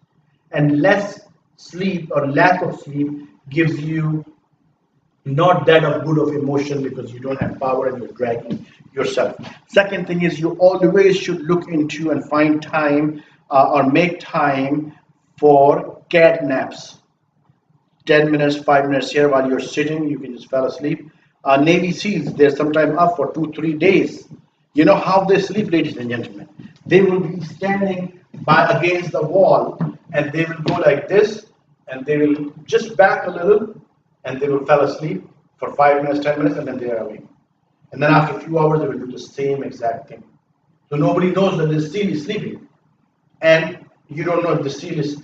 And less sleep or lack of sleep gives you not that of good of emotion, because you don't have power and you're dragging yourself. Second thing is, you always should look into and find time or make time for cat naps. 10 minutes, 5 minutes here while you're sitting, you can just fall asleep. Navy SEALs, they're sometimes up for 2 3 days. You know how they sleep, ladies and gentlemen? They will be standing by against the wall, and they will go like this, and they will just back a little, and they will fall asleep for 5 minutes, 10 minutes, and then they are awake. And then after a few hours, they will do the same exact thing. So nobody knows that the seal is sleeping, and you don't know if the seal is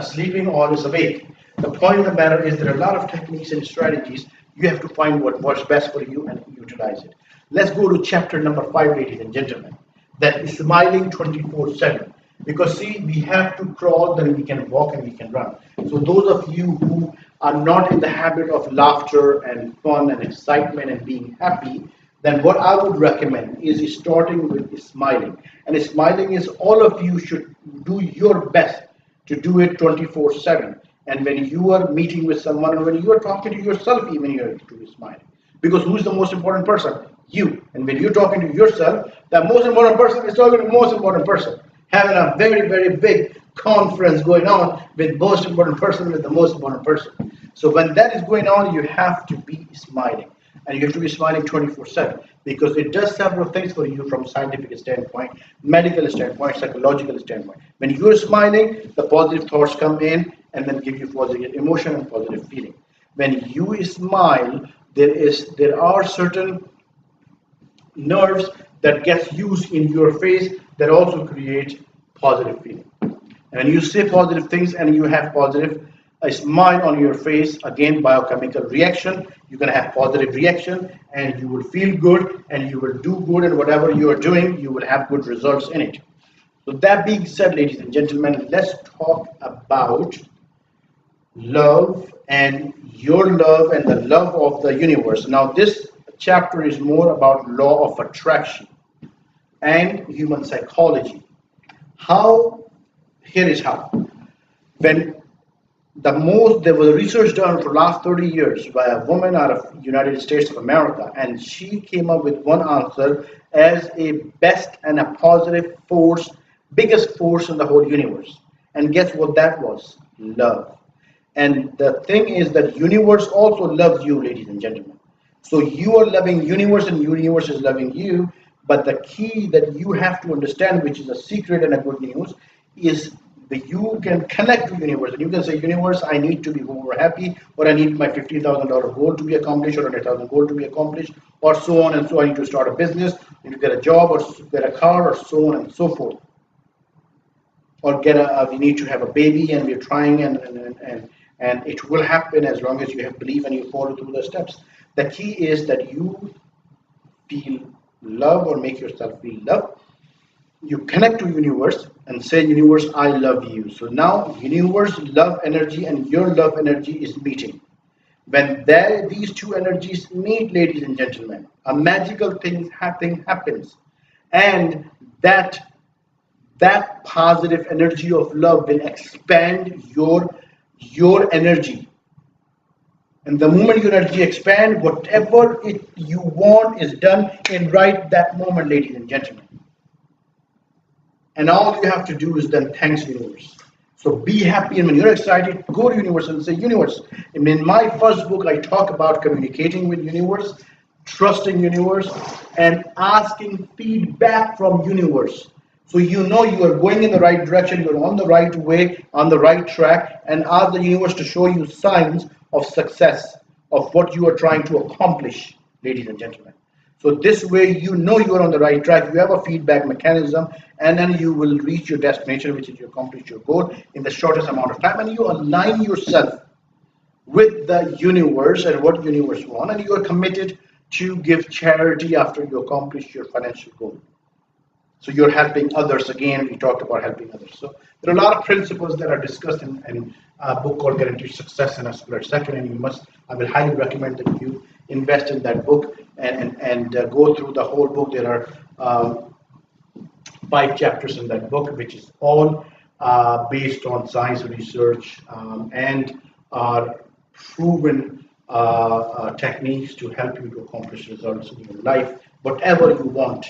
sleeping or is awake. The point of the matter is there are a lot of techniques and strategies. You have to find what works best for you and utilize it. Let's go to chapter number 5, ladies and gentlemen. That is smiling 24/7. Because see, we have to crawl, then we can walk and we can run. So those of you who are not in the habit of laughter and fun and excitement and being happy, then what I would recommend is starting with smiling. And smiling is, all of you should do your best to do it 24/7. And when you are meeting with someone, or when you are talking to yourself, even you have to be smiling. Because who's the most important person? You. And when you're talking to yourself, the most important person is talking to the most important person. Having a very, very big conference going on with most important person with the most important person. So when that is going on, you have to be smiling. And you have to be smiling 24/7, because it does several things for you from scientific standpoint, medical standpoint, psychological standpoint. When you're smiling, the positive thoughts come in and then give you positive emotion and positive feeling. When you smile, there are certain nerves that gets used in your face that also create positive feeling. And when you say positive things and you have positive a smile on your face, again biochemical reaction, you're going to have positive reaction, and you will feel good and you will do good, and whatever you are doing, you will have good results in it. So that being said, ladies and gentlemen, let's talk about love and your love and the love of the universe. Now this chapter is more about law of attraction and human psychology. Here is how. When there was research done for the last 30 years by a woman out of United States of America, and she came up with one answer as a best and a positive force, biggest force in the whole universe. And guess what that was? Love. And the thing is that universe also loves you, ladies and gentlemen. So you are loving universe and universe is loving you. But the key that you have to understand, which is a secret and a good news, is that you can connect to universe, and you can say, universe, I need to be more happy, or I need my $50,000 goal to be accomplished, or $100,000 goal to be accomplished, or so on and so on. I need to start a business, I need to get a job, or get a car, or so on and so forth. Or we need to have a baby, and we're trying, and it will happen as long as you have belief and you follow through the steps. The key is that you feel love or make yourself feel love. You connect to universe and say, universe, I love you. So now universe love energy and your love energy is meeting. When these two energies meet, ladies and gentlemen, a magical thing happens. And that positive energy of love will expand your energy. And the moment your energy expands, whatever you want is done in right that moment, ladies and gentlemen. And all you have to do is then thanks universe. So be happy, and when you're excited, go to universe and say, universe. And in my first book, I talk about communicating with universe, trusting universe, and asking feedback from universe. So you know you are going in the right direction, you're on the right way, on the right track, and ask the universe to show you signs of success of what you are trying to accomplish, ladies and gentlemen. So this way you know you are on the right track, you have a feedback mechanism, and then you will reach your destination, which is you accomplish your goal in the shortest amount of time, and you align yourself with the universe and what universe wants, and you are committed to give charity after you accomplish your financial goal. So you're helping others. Again, we talked about helping others. So there are a lot of principles that are discussed in a book called Guaranteed Success in a Split Second, and I will highly recommend that you invest in that book and go through the whole book. There are 5 chapters in that book, which is all based on science research and are proven techniques to help you to accomplish results in your life, whatever you want,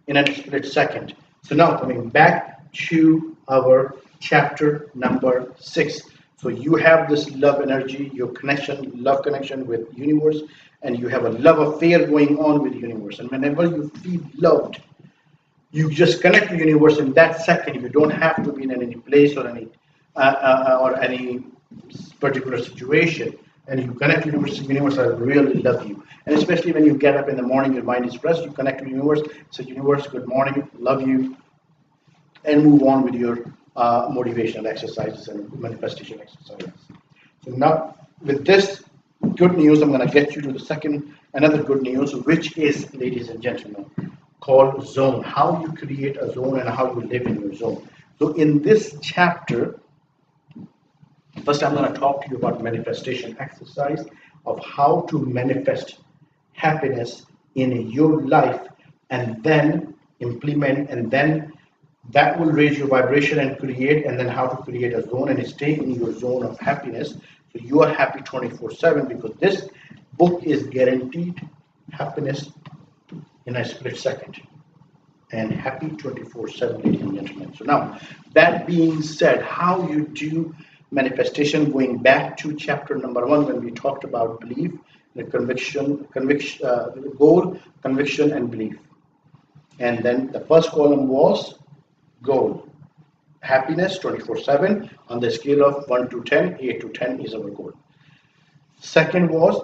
in a split second. So now coming back to our chapter number 6. So you have this love energy, your connection, love connection with universe, and you have a love affair going on with universe. And whenever you feel loved, you just connect to universe in that second. You don't have to be in any place or any particular situation, and you connect to universe. Universe, I really love you. And especially when you get up in the morning, your mind is fresh, you connect to universe, say universe, good morning, love you, and move on with your motivational exercises and manifestation exercises. So now with this good news, I'm going to get you to another good news, which is, ladies and gentlemen, called zone. How you create a zone and how you live in your zone. So in this chapter, first I'm going to talk to you about manifestation exercise of how to manifest happiness in your life, and then implement, and then that will raise your vibration and create, and then how to create a zone and stay in your zone of happiness so you are happy 24/7, because this book is guaranteed happiness in a split second and happy 24/7, ladies and gentlemen. So now that being said, how you do manifestation, going back to chapter number 1 when we talked about belief, the goal, conviction, and belief. And then the first column was goal, happiness 24/7 on the scale of 1 to 10. 8 to 10 is our goal. Second was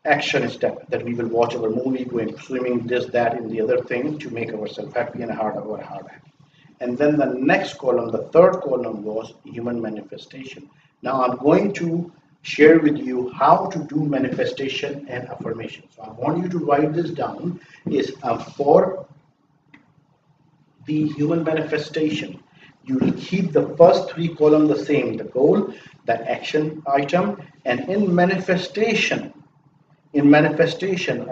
action step, that we will watch our movie, going swimming, this, that, and the other thing to make ourselves happy and our heart happy. And then the next column, the third column, was human manifestation. Now I'm going to share with you how to do manifestation and affirmation. So I want you to write this down. Is for the human manifestation, you will keep the first 3 columns the same: the goal, the action item, and in manifestation,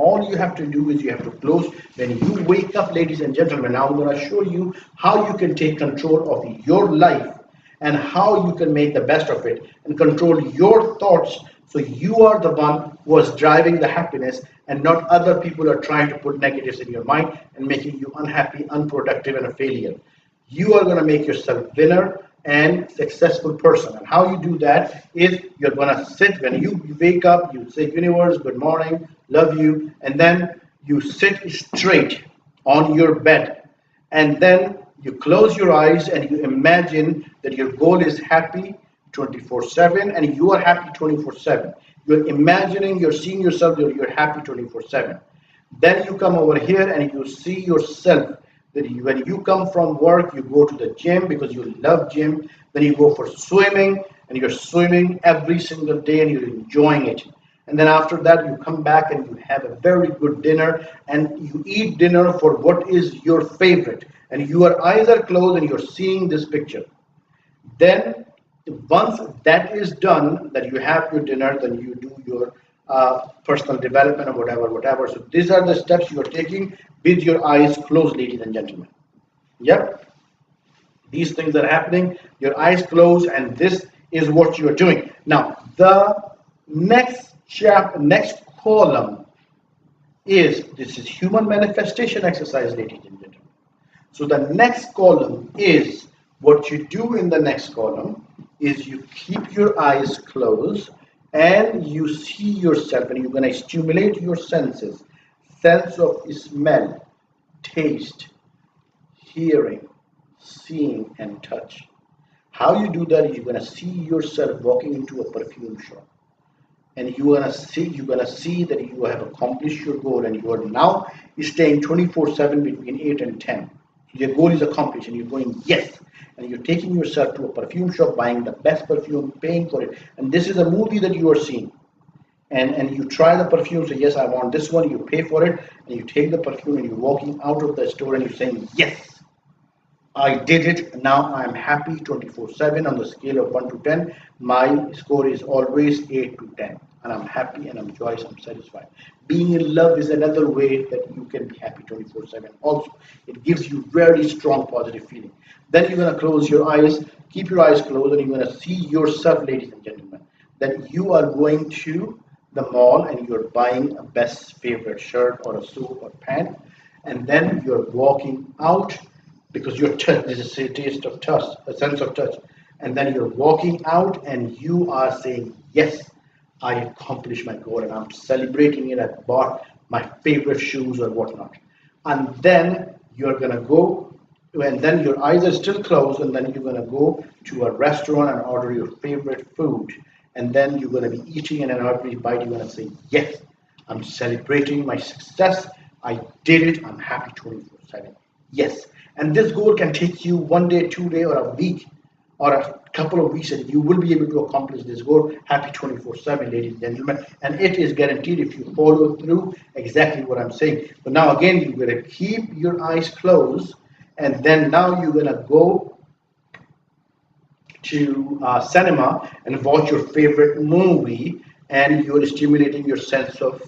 all you have to do is you have to close. When you wake up, ladies and gentlemen, now I'm going to show you how you can take control of your life and how you can make the best of it and control your thoughts, so you are the one who is driving the happiness, and not other people are trying to put negatives in your mind and making you unhappy, unproductive, and a failure. You are going to make yourself winner and successful person. And how you do that is you're going to sit, when you wake up, you say universe, good morning, love you, and then you sit straight on your bed, and then you close your eyes and you imagine that your goal is happy 24/7 and you are happy 24/7. You're imagining, you're seeing yourself, you're happy 24/7. Then you come over here and you see yourself that when you come from work, you go to the gym because you love gym. Then you go for swimming and you're swimming every single day and you're enjoying it. And then after that, you come back and you have a very good dinner and you eat dinner for what is your favorite. And your eyes are closed and you're seeing this picture. Then once that is done, that you have your dinner, then you do your personal development or whatever. So these are the steps you are taking with your eyes closed, ladies and gentlemen. Yep. These things are happening, your eyes closed, and this is what you are doing. Now, the next column this is human manifestation exercise, ladies and gentlemen. So the next column is, what you do in the next column is you keep your eyes closed and you see yourself, and you're going to stimulate your sense of smell, taste, hearing, seeing, and touch. How you do that is you're going to see yourself walking into a perfume shop. and you're gonna see that you have accomplished your goal, and you are now staying 24/7 between 8 and 10. Your goal is accomplished, and you're going yes, and you're taking yourself to a perfume shop, buying the best perfume, paying for it, and this is a movie that you are seeing. And you try the perfume, say yes, I want this one, you pay for it, and you take the perfume, and you're walking out of the store, and you're saying yes, I did it. Now I'm happy 24/7 on the scale of 1 to 10. My score is always 8 to 10. And I'm happy and I'm joyous, I'm satisfied. Being in love is another way that you can be happy 24/7. Also, it gives you very strong positive feeling. Then you're going to close your eyes, keep your eyes closed, and you're going to see yourself, ladies and gentlemen, that you are going to the mall and you're buying a best favorite shirt or a suit or pant, and then you're walking out because your touch, this is a taste of touch, a sense of touch, and then you're walking out and you are saying yes, I accomplished my goal, and I'm celebrating it. I bought my favorite shoes or whatnot, and then you're gonna go, and then your eyes are still closed, and then you're gonna go to a restaurant and order your favorite food, and then you're gonna be eating, and in every bite you're gonna say yes, I'm celebrating my success. I did it. I'm happy 24/7. Yes. And this goal can take you 1 day, 2 day, or a week, or a couple of weeks, and you will be able to accomplish this goal happy 24/7, ladies and gentlemen. And it is guaranteed if you follow through exactly what I'm saying. But now again, you're going to keep your eyes closed, and then now you're going to go to cinema and watch your favorite movie, and you're stimulating your sense of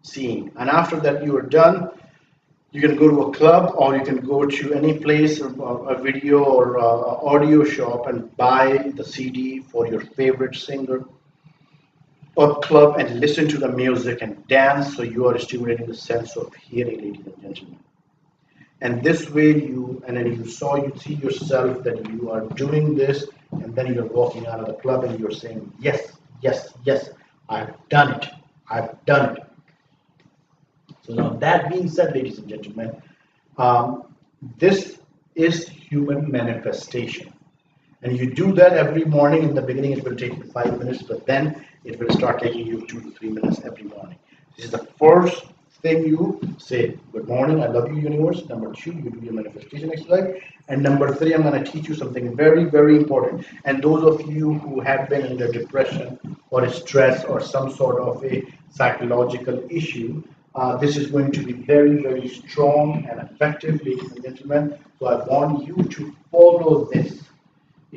seeing. And after that you are done, you can go to a club, or you can go to any place, a video or audio shop, and buy the CD for your favorite singer or club, and listen to the music and dance. So you are stimulating the sense of hearing, ladies and gentlemen. And this way and then you see yourself that you are doing this, and then you're walking out of the club and you're saying yes, yes, yes, I've done it, I've done it. So now that being said, ladies and gentlemen, this is human manifestation. And you do that every morning. In the beginning, it will take you 5 minutes, but then it will start taking you 2 to 3 minutes every morning. This is the first thing you say, good morning, I love you, universe. Number two, you do your manifestation exercise. And number three, I'm going to teach you something very, very important. And those of you who have been under depression or stress or some sort of a psychological issue, this is going to be very, very strong and effective, ladies and gentlemen. So I want you to follow this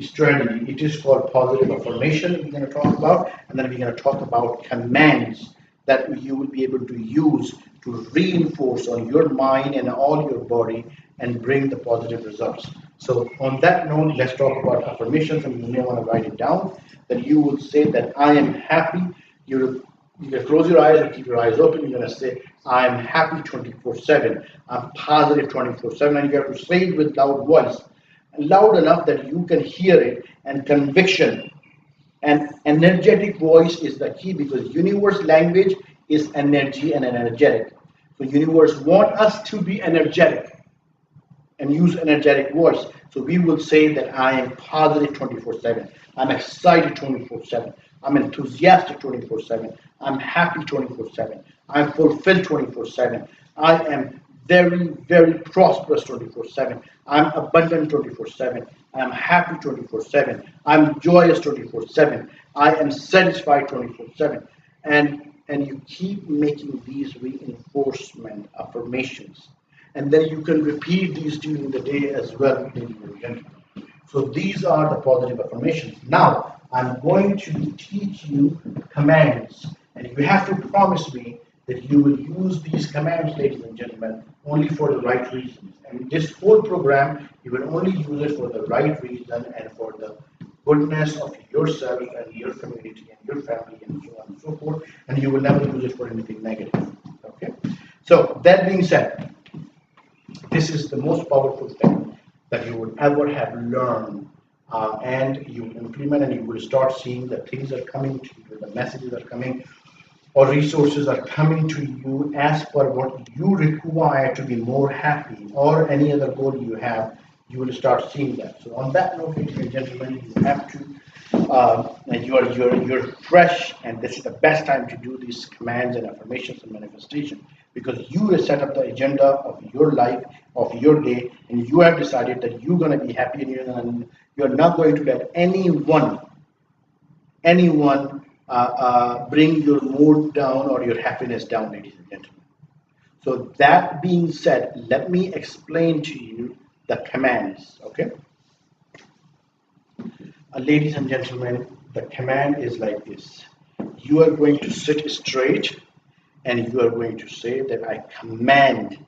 strategy. It is called positive affirmation that we're going to talk about, and then we're going to talk about commands that you will be able to use to reinforce on your mind and all your body and bring the positive results. So on that note, let's talk about affirmations, and you may want to write it down. That you will say that I am happy. You can close your eyes or keep your eyes open. You're going to say, I'm happy 24/7. I'm positive 24/7. And you have to say it with loud voice, loud enough that you can hear it, and conviction. And energetic voice is the key, because universe language is energy and energetic. So universe want us to be energetic and use energetic voice. So we will say that I am positive 24/7. I'm excited 24/7. I'm enthusiastic 24/7. I'm happy 24/7. I'm fulfilled 24/7. I am very, very prosperous 24/7. I'm abundant 24/7. I'm happy 24/7. I'm joyous 24/7. I am satisfied 24/7. And you keep making these reinforcement affirmations. And then you can repeat these during the day as well, ladies and gentlemen. So these are the positive affirmations. Now, I'm going to teach you commands, and you have to promise me that you will use these commands, ladies and gentlemen, only for the right reasons. And this whole program, you will only use it for the right reason and for the goodness of yourself and your community and your family and so on and so forth. And you will never use it for anything negative. Okay? So that being said, this is the most powerful thing that you would ever have learned, and you will implement, and you will start seeing that things are coming to you, the messages are coming, or resources are coming to you as per what you require to be more happy, or any other goal you have. You will start seeing that. So on that note, ladies and gentlemen, you have to and you're fresh, and this is the best time to do these commands and affirmations and manifestation, because you have set up the agenda of your life, of your day, and you have decided that you're going to be happy, and you're not going to let anyone bring your mood down or your happiness down, ladies and gentlemen. So that being said, let me explain to you the commands. Okay, ladies and gentlemen, the command is like this. You are going to sit straight, and you are going to say that I command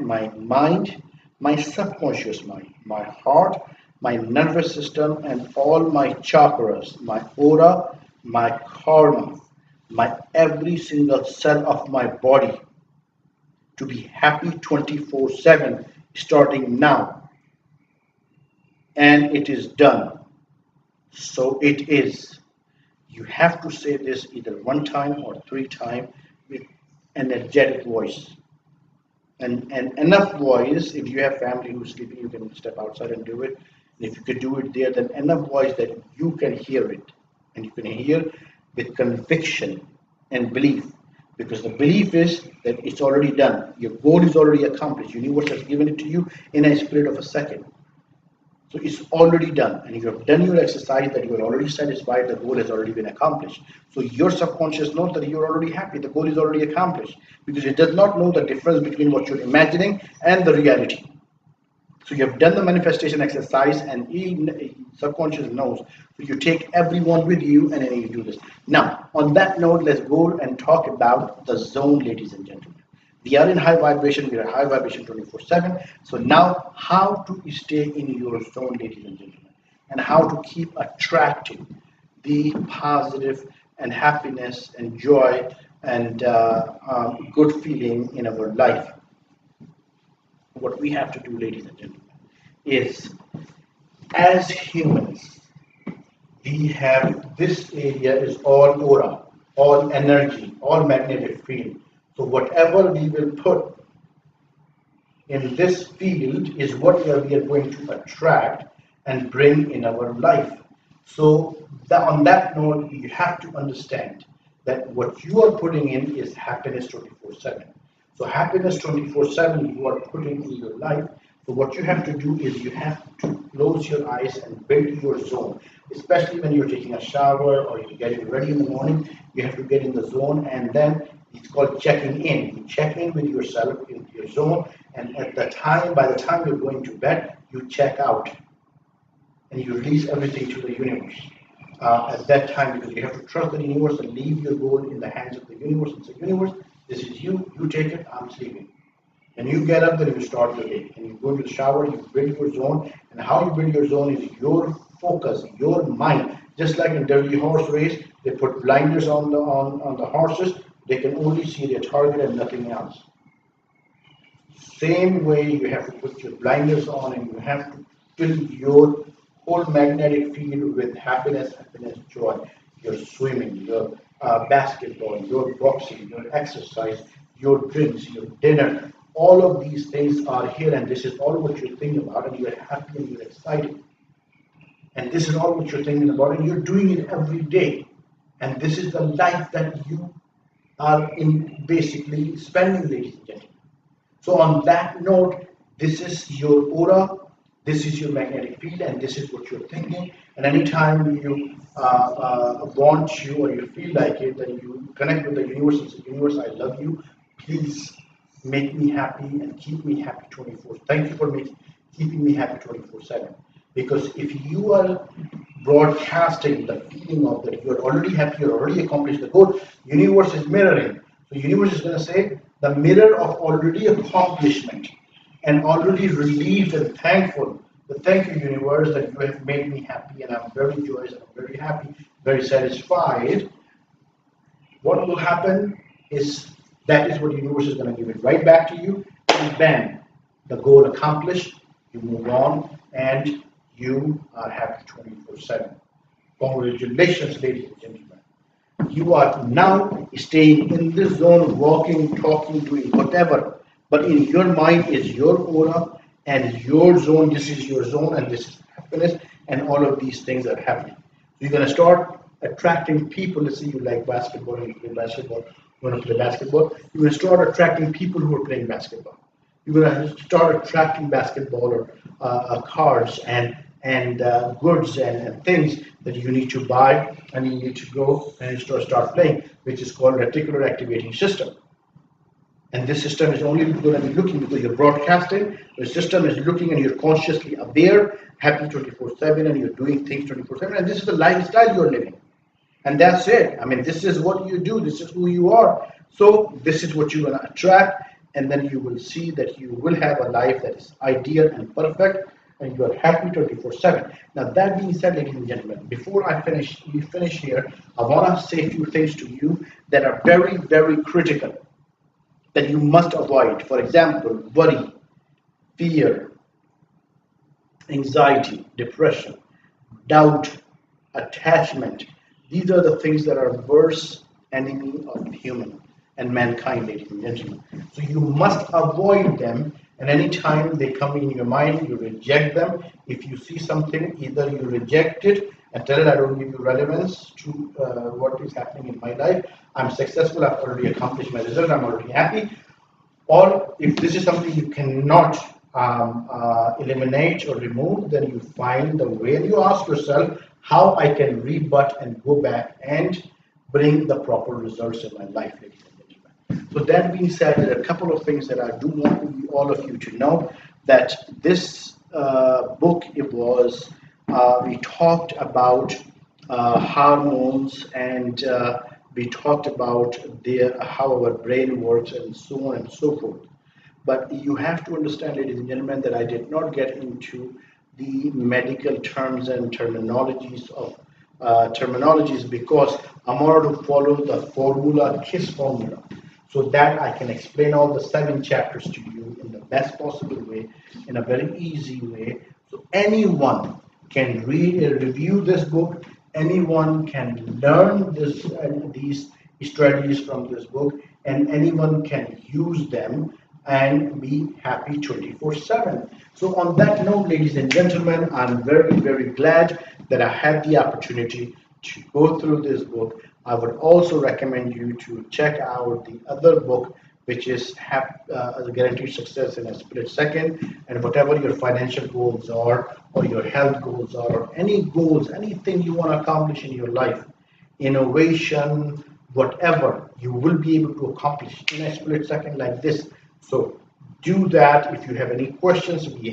my mind, my subconscious mind, my heart, my nervous system, and all my chakras, my aura, my karma, my every single cell of my body to be happy 24/7 starting now. And it is done. So it is. You have to say this either one time or three times with energetic voice. And enough voice. If you have family who's sleeping, you can step outside and do it. And if you could do it there, then enough voice that you can hear it, and you can hear with conviction and belief, because the belief is that it's already done. Your goal is already accomplished. Universe has given it to you in a spirit of a second. So it's already done, and you have done your exercise, that you are already satisfied, the goal has already been accomplished. So your subconscious knows that you're already happy, the goal is already accomplished, because it does not know the difference between what you're imagining and the reality. So you have done the manifestation exercise, and subconscious knows. So you take everyone with you, and then you do this. Now, on that note, let's go and talk about the zone, ladies and gentlemen. We are in high vibration. We are high vibration 24/7. So now, how to stay in your zone, ladies and gentlemen, and how to keep attracting the positive and happiness and joy and good feeling in our life. What we have to do, ladies and gentlemen, is as humans, we have this area is all aura, all energy, all magnetic field. So whatever we will put in this field is what we are going to attract and bring in our life. So on that note, you have to understand that what you are putting in is happiness 24/7. So happiness 24/7 you are putting in your life. So what you have to do is you have to close your eyes and build your zone, especially when you're taking a shower or you're getting ready in the morning. You have to get in the zone, and then it's called checking in. You check in with yourself in your zone, and by the time you're going to bed, you check out and you release everything to the universe. At that time, because you have to trust the universe and leave your goal in the hands of the universe and say, universe, this is you take it, I'm sleeping. And you get up, then you start your day. And you go to the shower, you build your zone. And how you build your zone is your focus, your mind. Just like in dirty horse race, they put blinders on the horses. They can only see their target and nothing else. Same way, you have to put your blinders on, and you have to fill your whole magnetic field with happiness, joy. Your swimming, your basketball, your boxing, your exercise, your drinks, your dinner. All of these things are here, and this is all what you're thinking about, and you're happy and you're excited. And this is all what you're thinking about, and you're doing it every day. And this is the life that you are in basically spending, ladies and gentlemen. So on that note, this is your aura, this is your magnetic field, and this is what you're thinking. And anytime you want you or you feel like it, then you connect with the universe and say, universe, I love you. Please make me happy and keep me happy 24. Thank you for keeping me happy 24/7. Because if you are broadcasting the feeling of that you're already happy, you're already accomplished the goal, universe is mirroring. So universe is going to say the mirror of already accomplishment and already relieved and thankful. But thank you, universe, that you have made me happy, and I'm very joyous and I'm very happy, very satisfied. What will happen is that is what the universe is going to give it right back to you, and bam, the goal accomplished. You move on, and you are happy 24/7. Congratulations, ladies and gentlemen. You are now staying in this zone, walking, talking, doing whatever. But in your mind is your aura and your zone. This is your zone, and this is happiness. and all of these things are happening. So you're going to start attracting people. Let's say you like basketball and you play basketball, you want to play basketball. You're going to start attracting people who are playing basketball. You're going to start attracting basketball or cars and goods and things that you need to buy, and you need to go and you start playing, which is called reticular activating system. And this system is only going to be looking because you're broadcasting. The system is looking and you're consciously aware, happy 24/7, and you're doing things 24/7. And this is the lifestyle you're living. And that's it. I mean, this is what you do. This is who you are. So this is what you're going to attract. And then you will see that you will have a life that is ideal and perfect. And you are happy 24/7. Now, that being said, ladies and gentlemen, before we finish here, I want to say a few things to you that are very, very critical that you must avoid. For example, worry, fear, anxiety, depression, doubt, attachment. These are the things that are worst enemy of human and mankind, ladies and gentlemen. So you must avoid them, and anytime they come in your mind, you reject them. If you see something, either you reject it and tell it, I don't give you relevance to what is happening in my life. I'm successful, I've already accomplished my result, I'm already happy. Or if this is something you cannot eliminate or remove, then you find the way and you ask yourself how I can rebut and go back and bring the proper results in my life, ladies and gentlemen. So that being said, there are a couple of things that I do want all of you to know, that this book, it was, we talked about hormones, and we talked about how our brain works and so on and so forth. But you have to understand, ladies and gentlemen, that I did not get into the medical terms and terminologies because I'm going to follow the formula, KISS formula, so that I can explain all the 7 chapters to you in the best possible way, in a very easy way. So anyone can read and review this book. Anyone can learn these strategies from this book, and anyone can use them and be happy 24/7. So on that note, ladies and gentlemen, I'm very, very glad that I had the opportunity to go through this book. I would also recommend you to check out the other book, which is Guaranteed Success in a Split Second. And whatever your financial goals are, or your health goals are, or any goals, anything you want to accomplish in your life, innovation, whatever, you will be able to accomplish in a split second like this. So do that. If you have any questions, you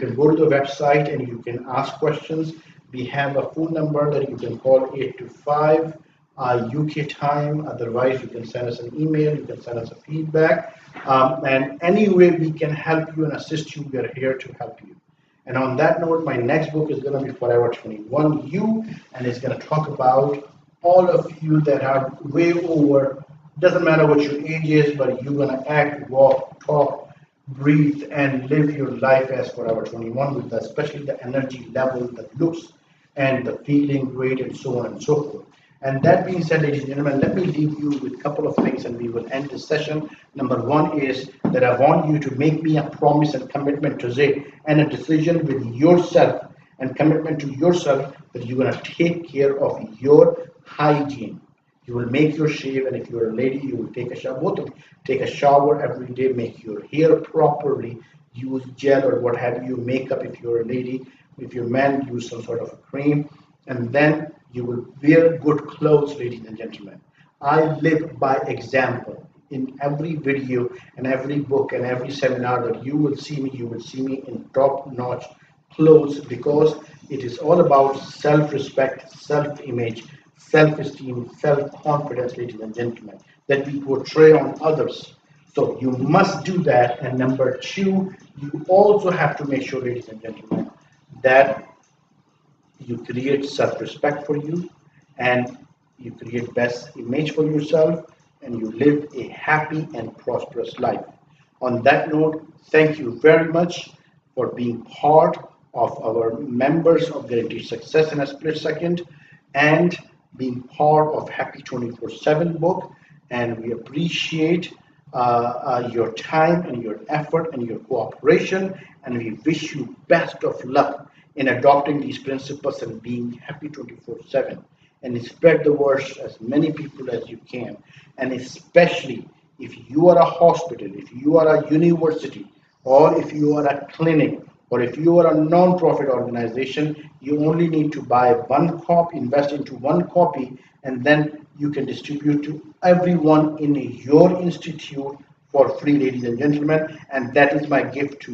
can go to the website and you can ask questions. We have a phone number that you can call 825 UK time. Otherwise, you can send us an email. You can send us a feedback. And any way we can help you and assist you, we are here to help you. And on that note, my next book is going to be Forever 21U, and it's going to talk about all of you that are way over. Doesn't matter what your age is, but you're going to act, walk, talk, breathe, and live your life as Forever 21, with especially the energy level, the looks, and the feeling great, and so on and so forth. And that being said, ladies and gentlemen, let me leave you with a couple of things, and we will end this session. Number one is that I want you to make me a promise and commitment today, and a decision with yourself and commitment to yourself, that you're going to take care of your hygiene. You will make your shave, and if you're a lady, you will take a shower. Both of you take a shower every day, make your hair properly, use gel or what have you, makeup if you're a lady. If you're a man, use some sort of a cream, and then you will wear good clothes, ladies and gentlemen. I live by example. In every video and every book and every seminar that you will see me in top-notch clothes, because it is all about self-respect, self-image, self-esteem, self-confidence, ladies and gentlemen, that we portray on others. So you must do that. And number two, you also have to make sure, ladies and gentlemen, that you create self-respect for you, and you create best image for yourself, and you live a happy and prosperous life. On that note, thank you very much for being part of our members of Guaranteed Success in a Split Second, and being part of Happy 24/7 book. And we appreciate your time and your effort and your cooperation, and we wish you best of luck in adopting these principles and being happy 24/7, and spread the word as many people as you can. And especially if you are a hospital, if you are a university, or if you are a clinic, or if you are a non-profit organization, you only need to buy one copy, invest into one copy, and then you can distribute to everyone in your institute for free, ladies and gentlemen. And that is my gift to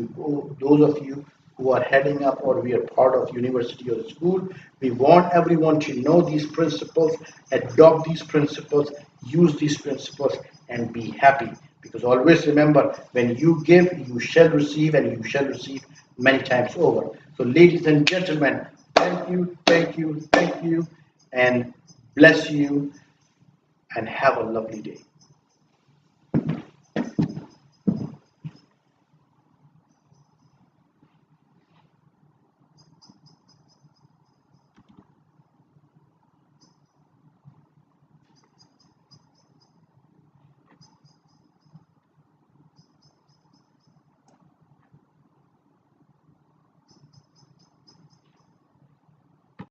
those of you who are heading up or we are part of university or school. We want everyone to know these principles, adopt these principles, use these principles, and be happy. Because always remember, when you give, you shall receive, and you shall receive many times over. So, ladies and gentlemen, thank you, thank you, thank you, and bless you, and have a lovely day.